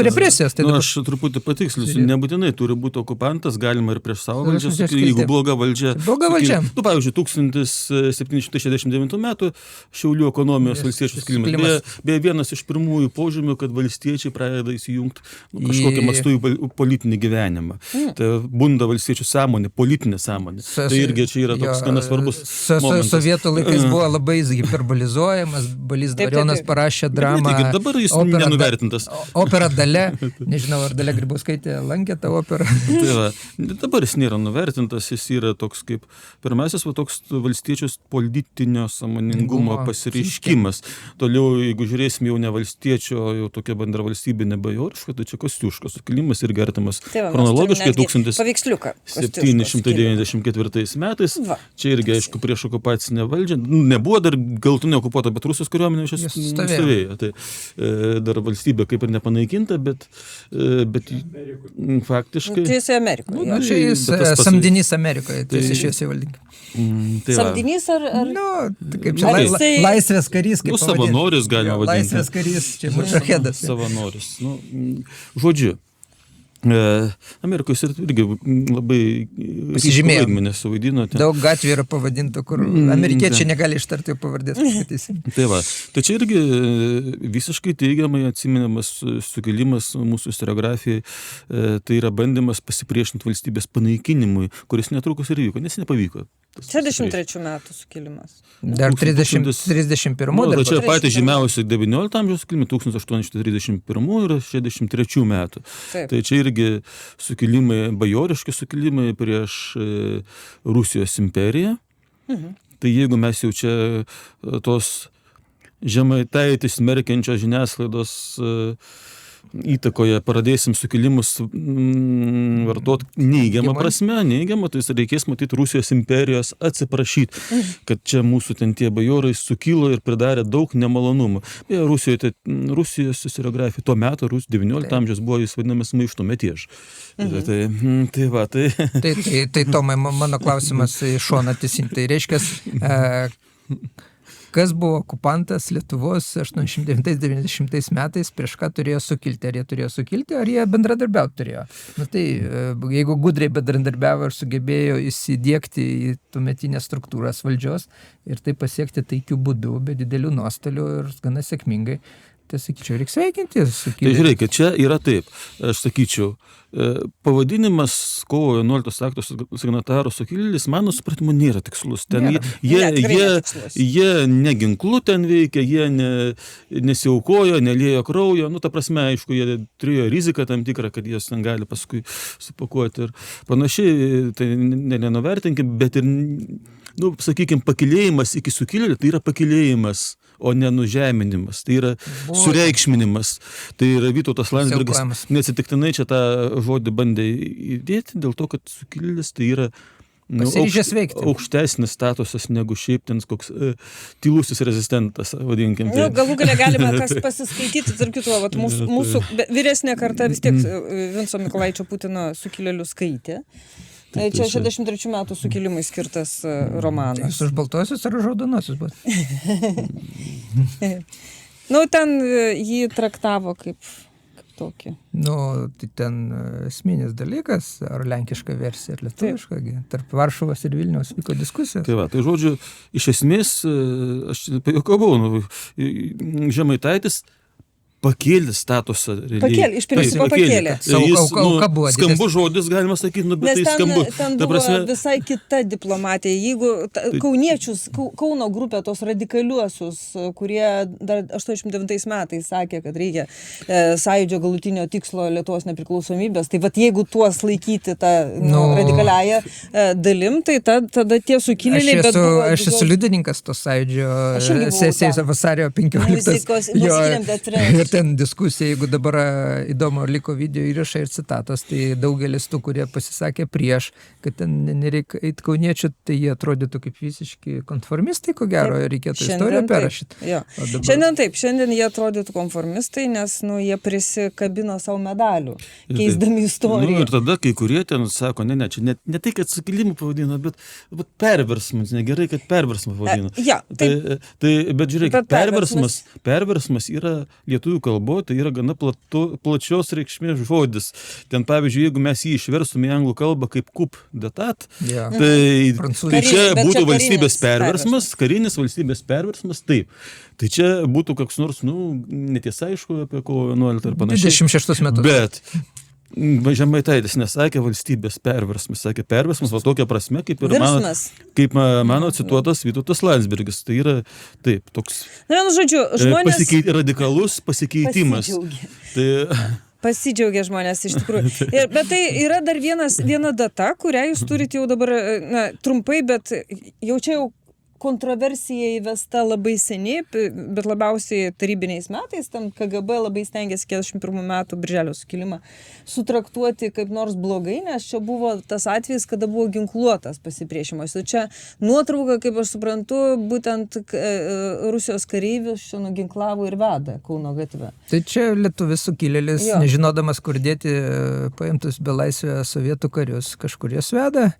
Represijos. Tai aš truputį patikslinsiu, nebūtinai turi būti okupantas, galima ir prieš savo valdžią, jeigu bloga valdžia. Bloga valdžia. Pavyzdžiui, 1769 metų Šiaulių ekonomijos valstiečių skilimas. Beje, vienas iš pirmųjų požymių, kad valstiečiai pradeda įsijungti kažkokią mastų į politinį gyvenimą. Tai bunda valstiečių sąmonė, politinė sąmonė. Tai irgi čia yra toks gana svarbus momentas. Sovietų laikais buvo labai hiperbolizuojamas, Balys Dvarionas parašė dramą. Dabar jis nenuvertintas. Opera Dalia, nežinau, ar Dalia Grybauskaitė lankė tą operą. Tai va, dabar jis nėra nuvertintas, jis yra toks kaip pirmasis toks valstiečius politinio sąmoningumo pasireiškimas. Toliau, jeigu žiūrėsim jau ne valstiečio, jau tokia bendra valstybinė bajoriška, tai čia Kosciuškos sukilimas ir artimas chronologiškai 1794 metais. Čia irgi, aišku, prieš okupacinę valdžią. Nebuvo dar galutinai okupuota, bet Rusijos kariuomenė čia stovėjo. Tai dar valstybė kaip ir nepanaikinta, bet faktiškai... Tai jisai Amerikoje. Čia jis samdinys Amerikoje, tai jis išviesiai valdinkas. Samdinys ar... Kaip čia laisvės karys, kaip savanoris galima vadinti. Laisvės karys, čia mučahedas. Savanoris. Žodžiu, Amerikos irgi labai vaidmenį suvaidino. Daug gatvių yra pavadinta, kur amerikiečiai negali ištarti jo pavardės. Tai va, tai čia irgi visiškai teigiamai atsiminamas sukilimas mūsų istoriografijai, tai yra bandymas pasipriešinti valstybės panaikinimui, kuris netrukus ir vyko, nes nepavyko. 63 metų sukilimas. Dar 31. Tai čia patys žymiausi 19 amžiaus sukilimai, 1831 ir 63 metų. Tai čia irgi sukilimai, bajoriški sukilimai prieš Rusijos imperiją. Tai jeigu mes jau čia tos Žemaitaitį smerkiančios žiniasklaidos įtakoje pradėsim sukilimus vartot neigiamą prasme, tai reikės matyti Rusijos imperijos atsiprašyti, kad čia mūsų ten tie bajorai sukilo ir pridarė daug nemalonumų. Rusijos istoriografija tuo metu, 19 amžiaus, buvo jis vadinamas maišto metiež. Tai Tomai, mano klausimas iš šono teisingai. Tai reiškia, kas buvo okupantas Lietuvos 89-90 metais, prieš ką turėjo sukilti? Ar jie turėjo sukilti, ar jie bendradarbiauti turėjo? Tai jeigu gudriai bendradarbiavo ir sugebėjo įsidiegti į tuometinės struktūras valdžios ir tai pasiekti taikių būdų, be didelių nuostolių ir gana sėkmingai, tai sakyčiau, reikia sveikinti. Tai žiūrėkit, čia yra taip, aš sakyčiau, pavadinimas kovo 11 akto signatarų sukilėlis, mano supratimu, nėra tikslus. Jie ne ginklu ten veikia, jie nesiaukojo, neliejo kraujo, ta prasme, aišku, jie turėjo riziką tam tikrą, kad jas ten gali paskui supakuoti ir panašiai, tai nenuvertinkim, bet ir, sakykim, pakilėjimas iki sukilėlio, tai yra pakilėjimas, o ne nužeminimas, tai yra sureikšminimas. Tai yra Vytautas Landsbergis neatsitiktinai čia tą žodį bandė įdėti, dėl to, kad sukilėlis tai yra aukštesnis statusas negu šiaip ten koks tylusis rezistentas, vadinkim. Galų galia galime pasiskaityti, tarp kitų, mūsų vyresnė karta vis tiek Vinco Mykolaičio Putino sukilėlių skaitė. Tai čia 63 metų sukilimai skirtas romanas. Jūs už baltuosius ar už raudonosius buvo? Ten jį traktavo kaip tokį? Nu, tai ten esminis dalykas, ar lenkiška versija, ar lietuviška, tarp Varšuvos ir Vilniaus vyko diskusijos. Tai va, tai žodžiu, iš esmės, aš pajuokavau, Žemaitaitis pakėlė statusą. Pakėlė, iš principo pakėlė. Auka buvo skambu žodis, galima sakyti, bet tai skambu. Ten buvo visai kita diplomatija. Jeigu kauniečius, Kauno grupė, tos radikaliuosius, kurie dar 89 metais sakė, kad reikia sąjūdžio galutinio tikslo Lietuvos nepriklausomybės, tai vat jeigu tuos laikyti tą radikaliąją dalim, tai tada tie sukilėliai... Aš esu liudininkas to sąjūdžio sesijos vasario 15. Ten diskusija, jeigu dabar įdomu, liko video įrašai ir citatos, tai daugelis tų, kurie pasisakė prieš, kad ten nereikia eiti kauniečių, tai jie atrodytų kaip visiški konformistai, ko gero, reikėtų istoriją perrašyti. Dabar... Šiandien jie atrodytų konformistai, nes jie prisikabino savo medalių, keisdami istoriją. Ir tada kai kurie ten sako, čia ne tai, kad sukilimų pavadino, bet perversmas, negerai, kad perversmą pavadino. Bet žiūrėk, perversmas yra lietuvių kalboje, tai yra gana plačios reikšmės žodis. Ten, pavyzdžiui, jeigu mes jį išverstume į anglų kalbą kaip coup d'etat, tai čia būtų valstybės perversmas, karinis valstybės perversmas, taip. Tai čia būtų koks nors, netiesa aišku, apie kovo 11 ir panašiai. 26 metus. Bet Žemaitaitis nesakė valstybės perversmas, sakė perversmas, va tokia prasme, kaip ir mano cituotas Vytautas Landsbergis. Tai yra taip, toks žmonės... radikalus pasikeitimas. Pasidžiaugia žmonės iš tikrųjų. Bet tai yra dar viena data, kurią jūs turite jau dabar, trumpai, bet jau čia jau kontroversija įvesta labai seniai, bet labiausiai tarybiniais metais, ten KGB labai stengiasi 41 metų birželio sukilimą sutraktuoti kaip nors blogai, nes čia buvo tas atvejis, kada buvo ginkluotas pasipriešimas. Čia nuotrauka, kaip aš suprantu, būtent Rusijos kareivius čia nuginklavo ir veda Kauno gatve. Tai čia lietuvis sukilėlis, nežinodamas kur dėti paimtus belaisvę sovietų karius, kažkur jas veda.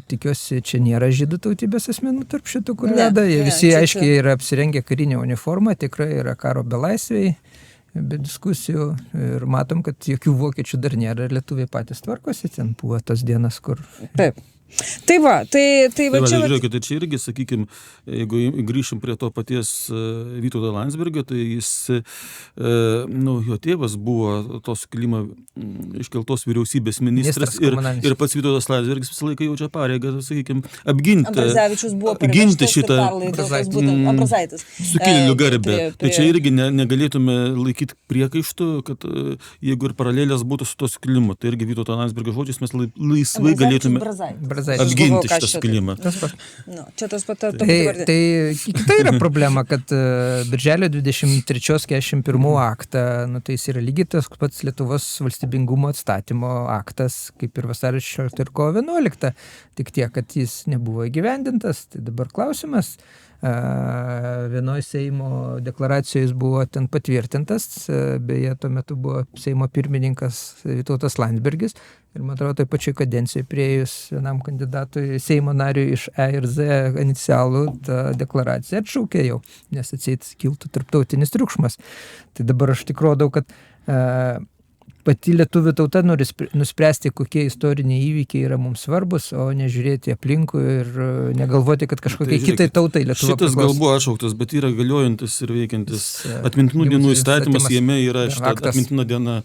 Tikiuosi, čia nėra žydų tautybės asmenų tarp šitų, kur veda. Jie visi aiškiai yra apsirengę karinę uniformą, tikrai yra karo belaisviai, be diskusijų. Ir matom, kad jokių vokiečių dar nėra ir lietuviai patys tvarkosi. Ten buvo tos dienas, kur... Taip. Tai va čia... Žiūrėkit, tai čia irgi, sakykime, jeigu grįšim prie to paties Vytauto Landsbergio, tai jis, jo tėvas buvo tos kilimo iškeltos vyriausybės ministras ir pats Vytautas Landsbergis visą laiką jaučia pareigą, sakykime, apginti šitą sukilėlių garbę. Tai čia irgi negalėtume laikyti priekaištų, kad jeigu ir paralelės būtų su to sukilimu, tai irgi Vytauto Landsbergio žodžiais mes laisvai galėtume apginti šitą sukilimą. Čia tas pat Tai kita yra problema, kad birželio 23-41 aktą, tai jis yra lygiai tas pats Lietuvos valstybingumo atstatymo aktas, kaip ir vasario 16 ir kovo 11, tik tiek, kad jis nebuvo įgyvendintas. Tai dabar klausimas, vienoj Seimo deklaracijos buvo ten patvirtintas, beje, tuo metu buvo Seimo pirmininkas Vytautas Landsbergis ir, man atrodo, toj pačioj kadencijoje priėjus vienam kandidatui Seimo nariui iš E ir Z inicialų tą deklaraciją atšaukė jau, nes atseit kiltų tarptautinis triukšmas. Tai dabar aš tik rodau, kad pati lietuvių tauta nori nuspręsti, kokie istoriniai įvykiai yra mums svarbus, o nežiūrėti aplinkui ir negalvoti, kad kažkokiai kitai tautai Lietuva priklauso. Šitas gal buvo atšauktas, bet yra galiojantis ir veikiantis atmintinų dienų įstatymas, jame yra šitą atmintiną dieną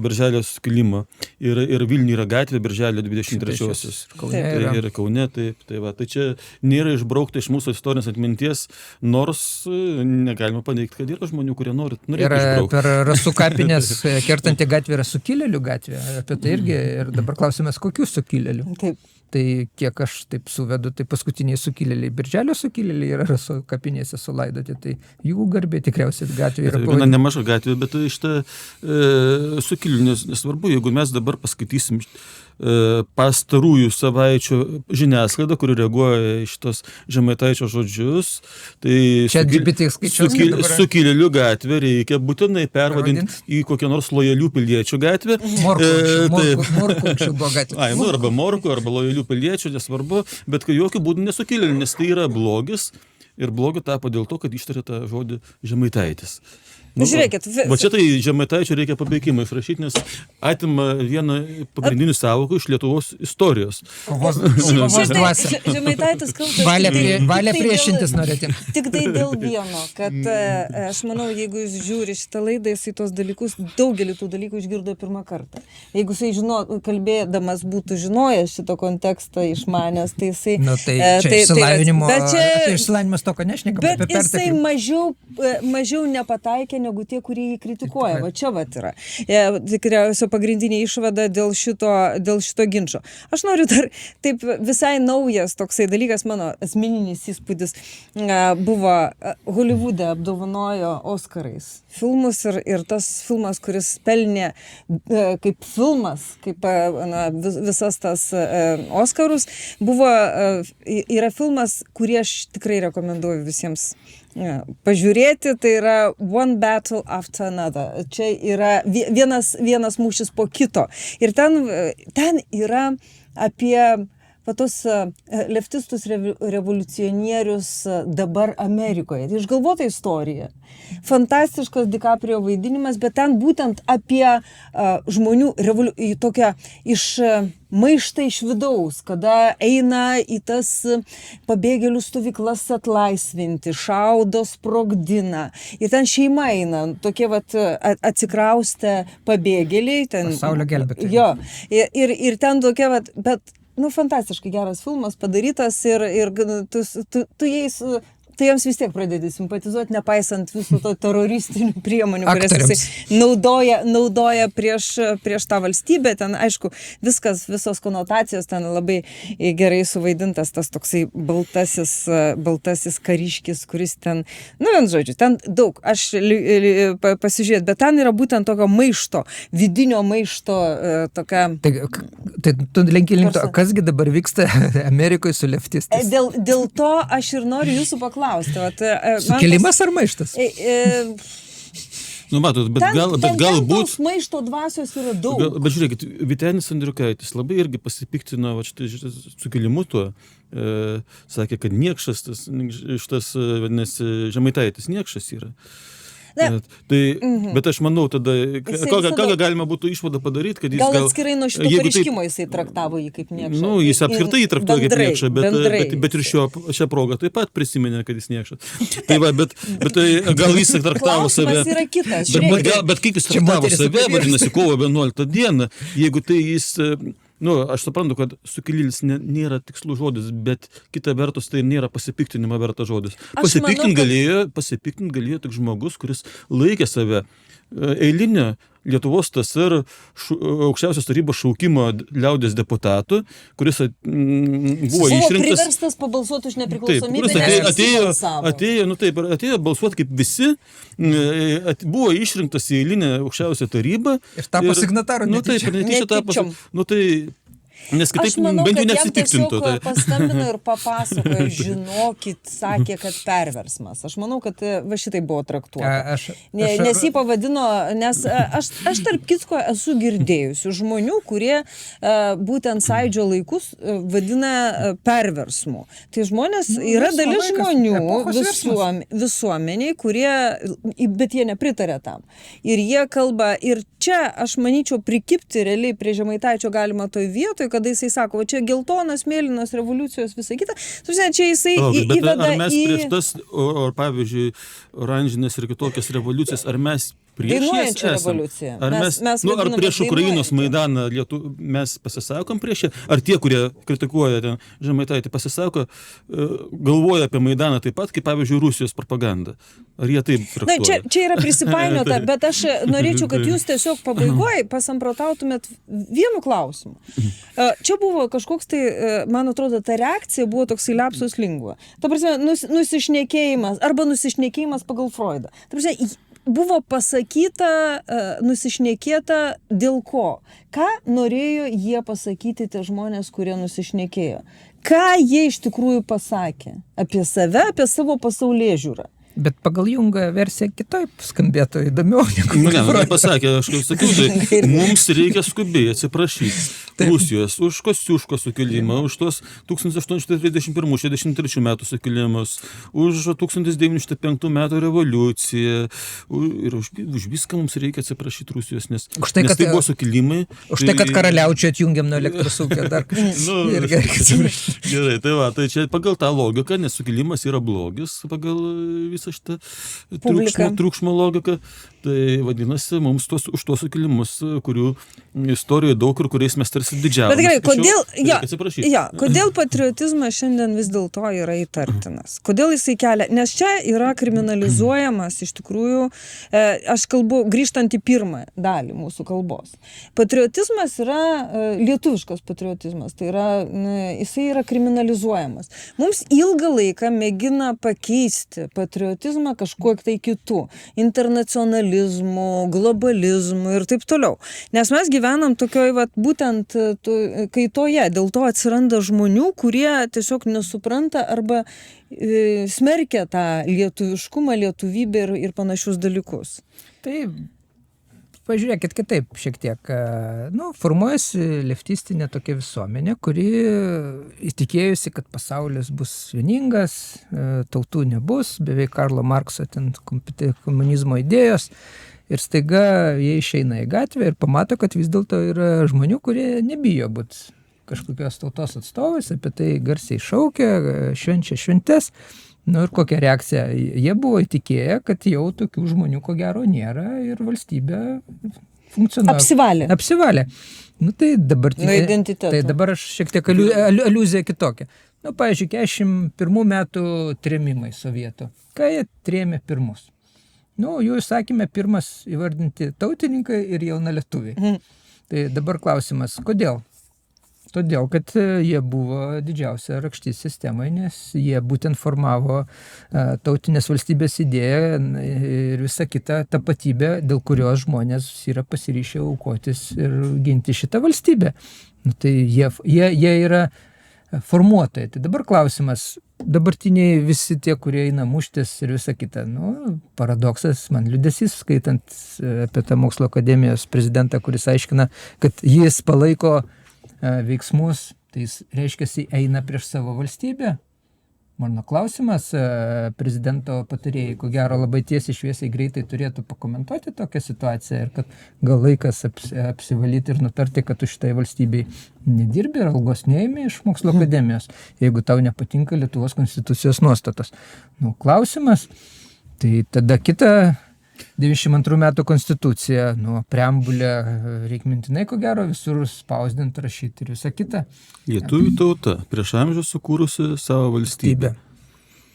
birželio sukilimo. Ir Vilniuje yra gatvė birželio 23-osios. Ir Kaune, taip. Tai čia nėra išbraukta iš mūsų istorinės atminties, nors negalima paneigti, kad yra žmonių, kurie nori išbraukti. Per Rasų kapinės kertantį gatvę sukilėlių gatvė, apie tai irgi, ir dabar klausimas, kokių sukilėlių. Taip. Tai kiek aš taip suvedu, tai paskutiniai sukilėliai, birželio sukilėliai yra Rasų kapinėse sulaidoti, tai jų garbė tikriausiai gatvė yra pavadinta. Viena nemaža gatvė, bet šitą sukilėlių nesvarbu, jeigu mes dabar paskaitysim pastarųjų savaičių žiniasklaidą, kuri reaguoja į šitos Žemaitaičio žodžius, tai sukilėlių gatvę reikia būtinai pervadinti į kokią nors lojalių piliečių gatvę. Morkų buvo gatvė. Arba morkų, arba lojalių piliečių, nesvarbu, bet jokių būdų nesukilėlių, nes tai yra blogis. ir blogu tapo dėl to, kad ištarė tą žodį Žemaitaitis. Žiūrėkit, va čia tai Žemaitaičio reikia pabaigimą išrašyti, nes atima vieną pagrindinių sąvokų iš Lietuvos istorijos. Žemaitaitis kaltas. Valia priešintis norėti. Tik tai dėl vieno, kad aš manau, jeigu jis žiūri šitą laidą, jisai tos dalykus, daugelį tų dalykų išgirdo pirmą kartą. Jeigu jisai kalbėdamas būtų žinojęs šito kontekstą išmanęs, tai jisai... Nu, tai čia išsilavinimas to, ko nešnekam. Bet jisai mažiau nepataikė negu tie, kurie jį kritikuoja. Va čia vat yra. Tikriausiai pagrindinė išvada dėl šito ginčo. Aš noriu dar taip visai naujas toksai dalykas, mano asmeninis įspūdis buvo Holivude apdovanojo Oskarais filmus ir tas filmas, kuris pelnė kaip filmas, kaip visas tas Oskarus, yra filmas, kurį aš tikrai rekomenduoju visiems pažiūrėti, tai yra One Battle After Another. Čia yra vienas mūšis po kito. Ir ten yra apie tos leftistus revoliucionierius dabar Amerikoje. Tai išgalvota istorija. Fantastiškas DiCaprio vaidinimas, bet ten būtent apie žmonių tokią maištą iš vidaus, kada eina į tas pabėgėlių stovyklas atlaisvinti, šaudo, sprogdina. Ir ten šeima eina, tokie atsikraustę pabėgėliai. Pasaulio gelbėtojai. Jo. Ir ten tokie, bet fantastiškai geras filmas padarytas ir tu jais... Tai jiems vis tiek pradedi simpatizuoti, nepaisant visų to teroristinių priemonių, kurias jisai naudoja prieš tą valstybę. Ten, aišku, visos konotacijos ten labai gerai suvaidintas tas toksai baltasis kariškis, kuris ten, vien žodžiu, ten daug, aš pasižiūrėt, bet ten yra būtent tokio maišto, vidinio maišto tokia... Tai tu lenki link to, kasgi dabar vyksta Amerikoje su leftistais? Dėl to aš ir noriu jūsų paklausti. Sukilimas ar maištas? Matot, bet galbūt... Tos maišto dvasios yra daug. Bet žiūrėkit, Vytenis Andriukaitis labai irgi pasipiktino sukilimu tuo. Sakė, kad niekšas, šitas vadinasi Žemaitaitis niekšas yra. Bet aš manau tada, ką galima būtų išvadą padaryti, kad jis gal atskirai nuo šito pareiškimo jisai traktavo jį kaip niekšą. Jis apskritai traktuoja kaip niekšą, bet ir šią progą taip pat prisiminė, kad jis niekšas. Tai va, bet gal jis traktavo save. Klausimas yra kitas. Bet kaip jis traktavo save, vadinasi, kovo 11 dieną, jeigu tai jis... aš suprantu, kad sukilėlis nėra tikslų žodis, bet kita vertus tai nėra pasipiktinimo verta žodis. Pasipiktint galėjo tik žmogus, kuris laikė save eilinio Lietuvos TSR aukščiausios tarybos šaukimo liaudės deputatų, kuris buvo išrinktas... priverstas pabalsuoti už nepriklausomybę, nes atėjo balsuoti kaip visi, buvo išrinktas į eilinę aukščiausią tarybą. Ir tapo signataru netyčiom. Nes kitaip bent jau neatsitiktintų. Aš manau, kad jam tiesiog paskambino ir papasakojo, žinokit, sakė, kad perversmas. Aš manau, kad va šitai buvo traktuota. Nes jį pavadino, nes aš tarp kitko esu girdėjusių žmonių, kurie būtent Sąjūdžio laikus vadina perversmu. Tai žmonės, yra dalis žmonių visuomeniai, kurie, bet jie nepritarė tam. Ir jie kalba, ir čia, aš manyčiau, prikipti realiai prie Žemaitaičio galima toj vietoj, kada jisai sako, čia geltonas, mėlynos revoliucijos, visa kita. Čia jisai įveda ar mes prieš tas, pavyzdžiui, oranžinės ir kitokias revoliucijas, ar mes prieš jas esam? Ar prieš Ukrainos Maidaną mes pasisakom prieš ją? Ar tie, kurie kritikuoja ten Žemaitaitį, pasisako, galvoja apie Maidaną taip pat, kaip pavyzdžiui Rusijos propaganda? Ar jie taip traktuoja? Čia yra prisipainiota, bet aš norėčiau, kad jūs tiesiog pabaigoje pasamprotautumėt vienu klausimu. Čia buvo kažkoks tai, man atrodo, ta reakcija buvo toksai lapsus lingua. Ta prasme, nusišnekėjimas, arba nusišnekėjimas pagal Freudą. Ta prasme, buvo pasakyta, nusišnekėta dėl ko? Ką norėjo jie pasakyti tie žmonės, kurie nusišnekėjo? Ką jie iš tikrųjų pasakė apie save, apie savo pasaulėžiūrą? Bet pagal Jungą versiją kitaip skambėtų įdomiau. Pasakė, aš kaip sakiau, tai mums reikia skubiai atsiprašyti Rusijos už Kosciuško sukilimą, už tos 1831-63 metų sukilimus, už 1905 metų revoliuciją ir už viską mums reikia atsiprašyti Rusijos, nes tai buvo sukilimai. Už tai, kad karaliaučių atjungiam nuo elektros ūkio dar. Gerai, tai čia pagal tą logiką, nes sukilimas yra blogis, pagal visą šitą triukšmo logiką, tai vadinasi, mums už tos sukilimus, kurių istorijoje daug ir kuriais mes tarsi didžiavomės. Bet gerai, kodėl patriotizmas šiandien vis dėlto yra įtartinas? Kodėl jisai kelia? Nes čia yra kriminalizuojamas iš tikrųjų, aš kalbu, grįžtant į pirmą dalį mūsų kalbos. Patriotizmas yra lietuviškas patriotizmas, tai yra, jisai yra kriminalizuojamas. Mums ilgą laiką mėgina pakeisti patriotizmą kažkuo tai kitų, internacionalizmu, globalizmu ir taip toliau. Nes mes gyvenam tokioj, būtent kaitoje, dėl to atsiranda žmonių, kurie tiesiog nesupranta arba smerkia tą lietuviškumą, lietuvybę ir panašius dalykus. Tai pažiūrėkit kitaip šiek tiek. Formuojasi leftistinė tokia visuomenė, kuri įtikėjusi, kad pasaulis bus vieningas, tautų nebus, beveik Karlo Markso ten komunizmo idėjos. Ir staiga jie išeina į gatvę ir pamato, kad vis dėlto yra žmonių, kurie nebijo būti kažkokios tautos atstovais, apie tai garsiai šaukia, švenčia šventes. Ir kokia reakcija? Jie buvo įtikėję, kad jau tokių žmonių ko gero nėra ir valstybė funkcionuoja. Apsivalė. Tai dabar aš šiek tiek aliuzija kitokia. Pavyzdžiui, 41 metų trėmimai sovietų. Ką jie trėmė pirmus? Jų įsakymė pirmas įvardinti tautininkai ir jaunalietuviai. Tai dabar klausimas, kodėl? Todėl, kad jie buvo didžiausia rakštis sistemai, nes jie būtent formavo tautinės valstybės idėją ir visą kitą tapatybę, dėl kurios žmonės yra pasiryšę aukotis ir ginti šitą valstybę. Tai jie yra formuotojai. Tai dabar klausimas, dabartiniai visi tie, kurie eina muštis ir visą kitą. Paradoksas, man liūdesys, skaitant apie tą mokslo akademijos prezidentą, kuris aiškina, kad jis palaiko veiksmus, tai jis reiškia, eina prieš savo valstybę. Mano klausimas, prezidento patarėjai, ko gero labai tiesiai šviesiai greitai turėtų pakomentuoti tokią situaciją ir kad gal laikas apsivalyti ir nutarti, kad tu šitai valstybei nedirbi ir algos neimi iš mokslo akademijos, jeigu tau nepatinka Lietuvos konstitucijos nuostatos. Klausimas, tai tada kita 92 metų konstitucija, preambulė reikia mintinai, ko gero, visur spausdinti, rašyti ir visą kitą. Lietuvių tauta prieš amžių sukūrusi savo valstybę.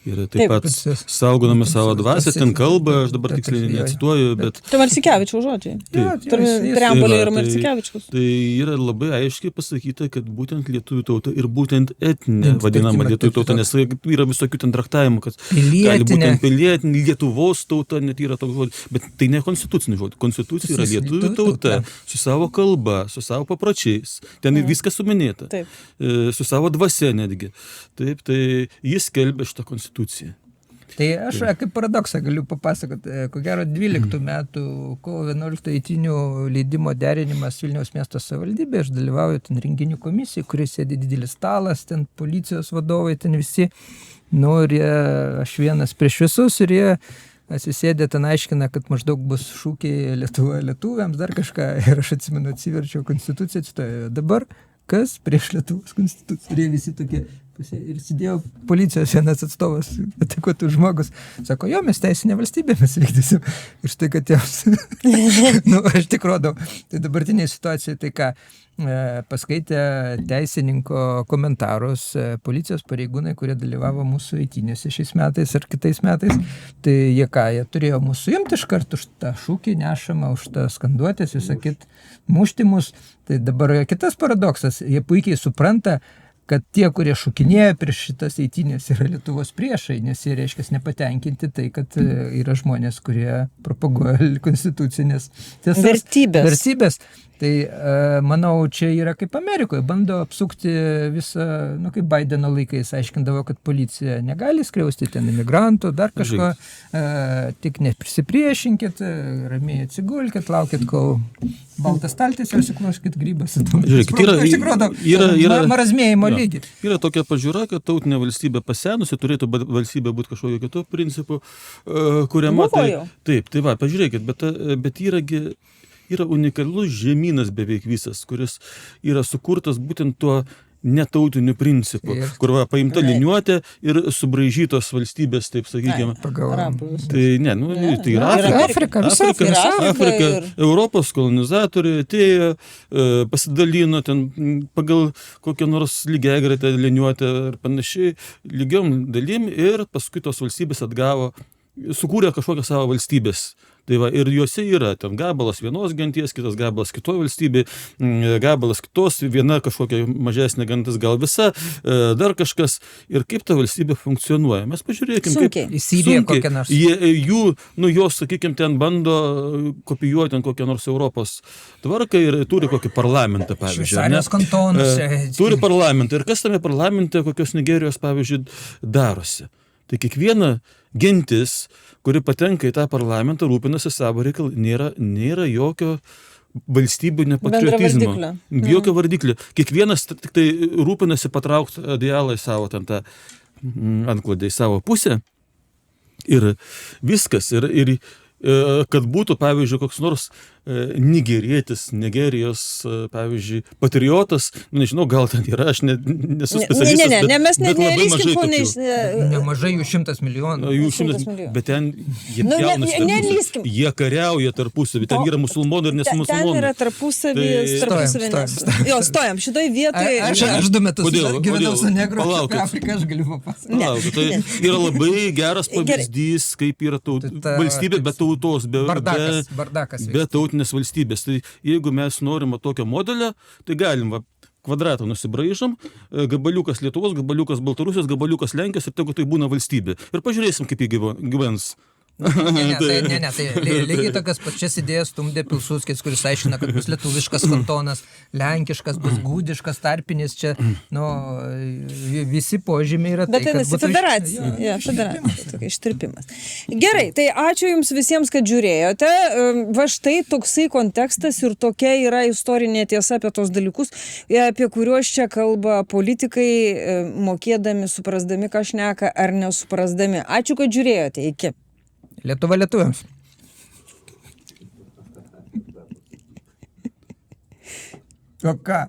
Ir taip pat saugodami savo dvasią, ten kalba, aš dabar tiksliai necituoju, bet... Tai Marcinkevičiaus žodžiai. Preambulė yra Marcinkevičiaus. Tai yra labai aiškiai pasakyta, kad būtent lietuvių tauta ir būtent etninė vadinama lietuvių tauta, nes yra visokių ten traktavimų, kad gali būtent pilietinė, Lietuvos tauta, net yra toks žodis, bet tai ne konstitucinis žodis. Konstitucija yra lietuvių tauta su savo kalba, su savo papročiais. Ten viskas suminėta. Su savo dvasia netgi. Taip, tai jis skelbia šitą konstituciją. Tai aš kaip paradoksą galiu papasakoti, ko gero 12 metų kovo 11 eitynių leidimo derinimas Vilniaus miesto savivaldybėje, aš dalyvauju ten renginių komisijai, kurie sėdi didelis stalas, ten policijos vadovai, ten visi, ir aš vienas prieš visus ir jie atsisėdė ten aiškina, kad maždaug bus šūkiai Lietuva lietuviams, dar kažką, ir aš atsimenu, atsiverčiau konstituciją, atsitojo dabar, kas prieš Lietuvos konstituciją, ir jie visi tokie. Ir sėdėjo policijos vienas atstovas, tai kuo tu žmogus, sako, mes teisinė valstybė, mes vykdysim. Ir štai, kad jiems, aš tik rodau. Tai dabartinėje situacijoje, tai ką, paskaitė teisininko komentarus policijos pareigūnai, kurie dalyvavo mūsų eitynėse šiais metais ar kitais metais, tai jie turėjo mūsų suimti iš karto už tą šūkį nešamą, už tą skanduotės, visą kitą muštimus. Tai dabar kitas paradoksas, jie puikiai supranta, kad tie, kurie šokinėja prieš šitas eitynės, yra Lietuvos priešai, nes jie reiškia nepatenkinti tai, kad yra žmonės, kurie propaguoja konstitucinės tiesas. Vertybės. Tai manau, čia yra kaip Amerikoje, bando apsukti visą, kaip Baideno laikais aiškindavo, kad policija negali skriausti ten imigrantų, dar kažko, tik neprisipriešinkit, ramiai atsigulkit, laukit, kol baltas staltis ir sikloškit grybas. Žiūrėkit, marazmėjimo lygį. Yra tokia pažiūra, kad tautinė valstybė pasenusi, turėtų valstybė būti kažkokio kito principų, kuriama. Taip, tai va, pažiūrėkit, bet yra unikalus žemynas beveik visas, kuris yra sukurtas būtent tuo netautiniu principu, kur paimta liniuotė ir subraižytos valstybės, taip sakykime. Tai ne, tai yra Afrika, Europos kolonizatoriai atėjo, pasidalino ten pagal kokią nors lygiagretę liniuotę ir panašiai, lygiom dalim ir paskui tos valstybės atgavo, sukūrė kažkokią savo valstybės. Tai va, ir juose yra ten gabalas vienos genties, kitas gabalas kitoje valstybėje, gabalas kitos, viena kažkokia mažesnė gentis, gal visa, dar kažkas. Ir kaip ta valstybė funkcionuoja. Mes pažiūrėkime, kaip sunkiai. Jos, sakykime, ten bando kopijuoti ten kokią nors Europos tvarką ir turi kokį parlamentą, pavyzdžiui. Šveicarijos kantonus. Turi parlamentą. Ir kas tame parlamente, kokios Nigerijos, pavyzdžiui, darosi. Tai kiekviena gentis, kuri patenka į tą parlamentą, rūpinasi savo reikalą, nėra jokio valstybinio patriotizmo. Jokio vardiklio. Kiekvienas tik tai rūpinasi patraukti adialą į savo ten tą antklodę į savo pusę. Ir viskas. Ir kad būtų, pavyzdžiui, koks nors nigerietis, Nigerijos, pavyzdžiui, patriotas, nežinau, gal ten yra, aš nesu specialistas, mes bet labai mažai tokių. Nemažai jų 100 milijonų. Bet ten jie pjaunasi, jie kariauja tarpusavį, ten yra musulmonų ir nesumusulmonų. Ten yra tarpusavį. Jo, stojam, šitoj vietoj. Aš 2 metus gyvenau su negru, Afriką aš galiu papasakoti. Tai yra labai geras pavyzdys, kaip yra valstybė be tautos, be tautinės valstybės. Tai jeigu mes norime tokio modelio, tai galim kvadratą nusibraižom, gabaliukas Lietuvos, gabaliukas Baltarusijos, gabaliukas Lenkijos ir tegu tai būna valstybė. Ir pažiūrėsim, kaip jie gyvens. Tai lygiai tokias pačias idėjas stumdė Pilsudskis, kuris aiškina, kad bus lietuviškas kantonas, lenkiškas, bus gūdiškas, tarpinis, čia, visi požymiai yra tai, kad būtų federacija, tokia ištirpimas. Gerai, tai ačiū Jums visiems, kad žiūrėjote. Va štai toksai kontekstas ir tokia yra istorinė tiesa apie tos dalykus, apie kuriuos čia kalba politikai, mokėdami, suprasdami, ką šneka ar nesuprasdami. Ačiū, kad žiūrėjote. Iki. Lietuva lietuviams. O ką?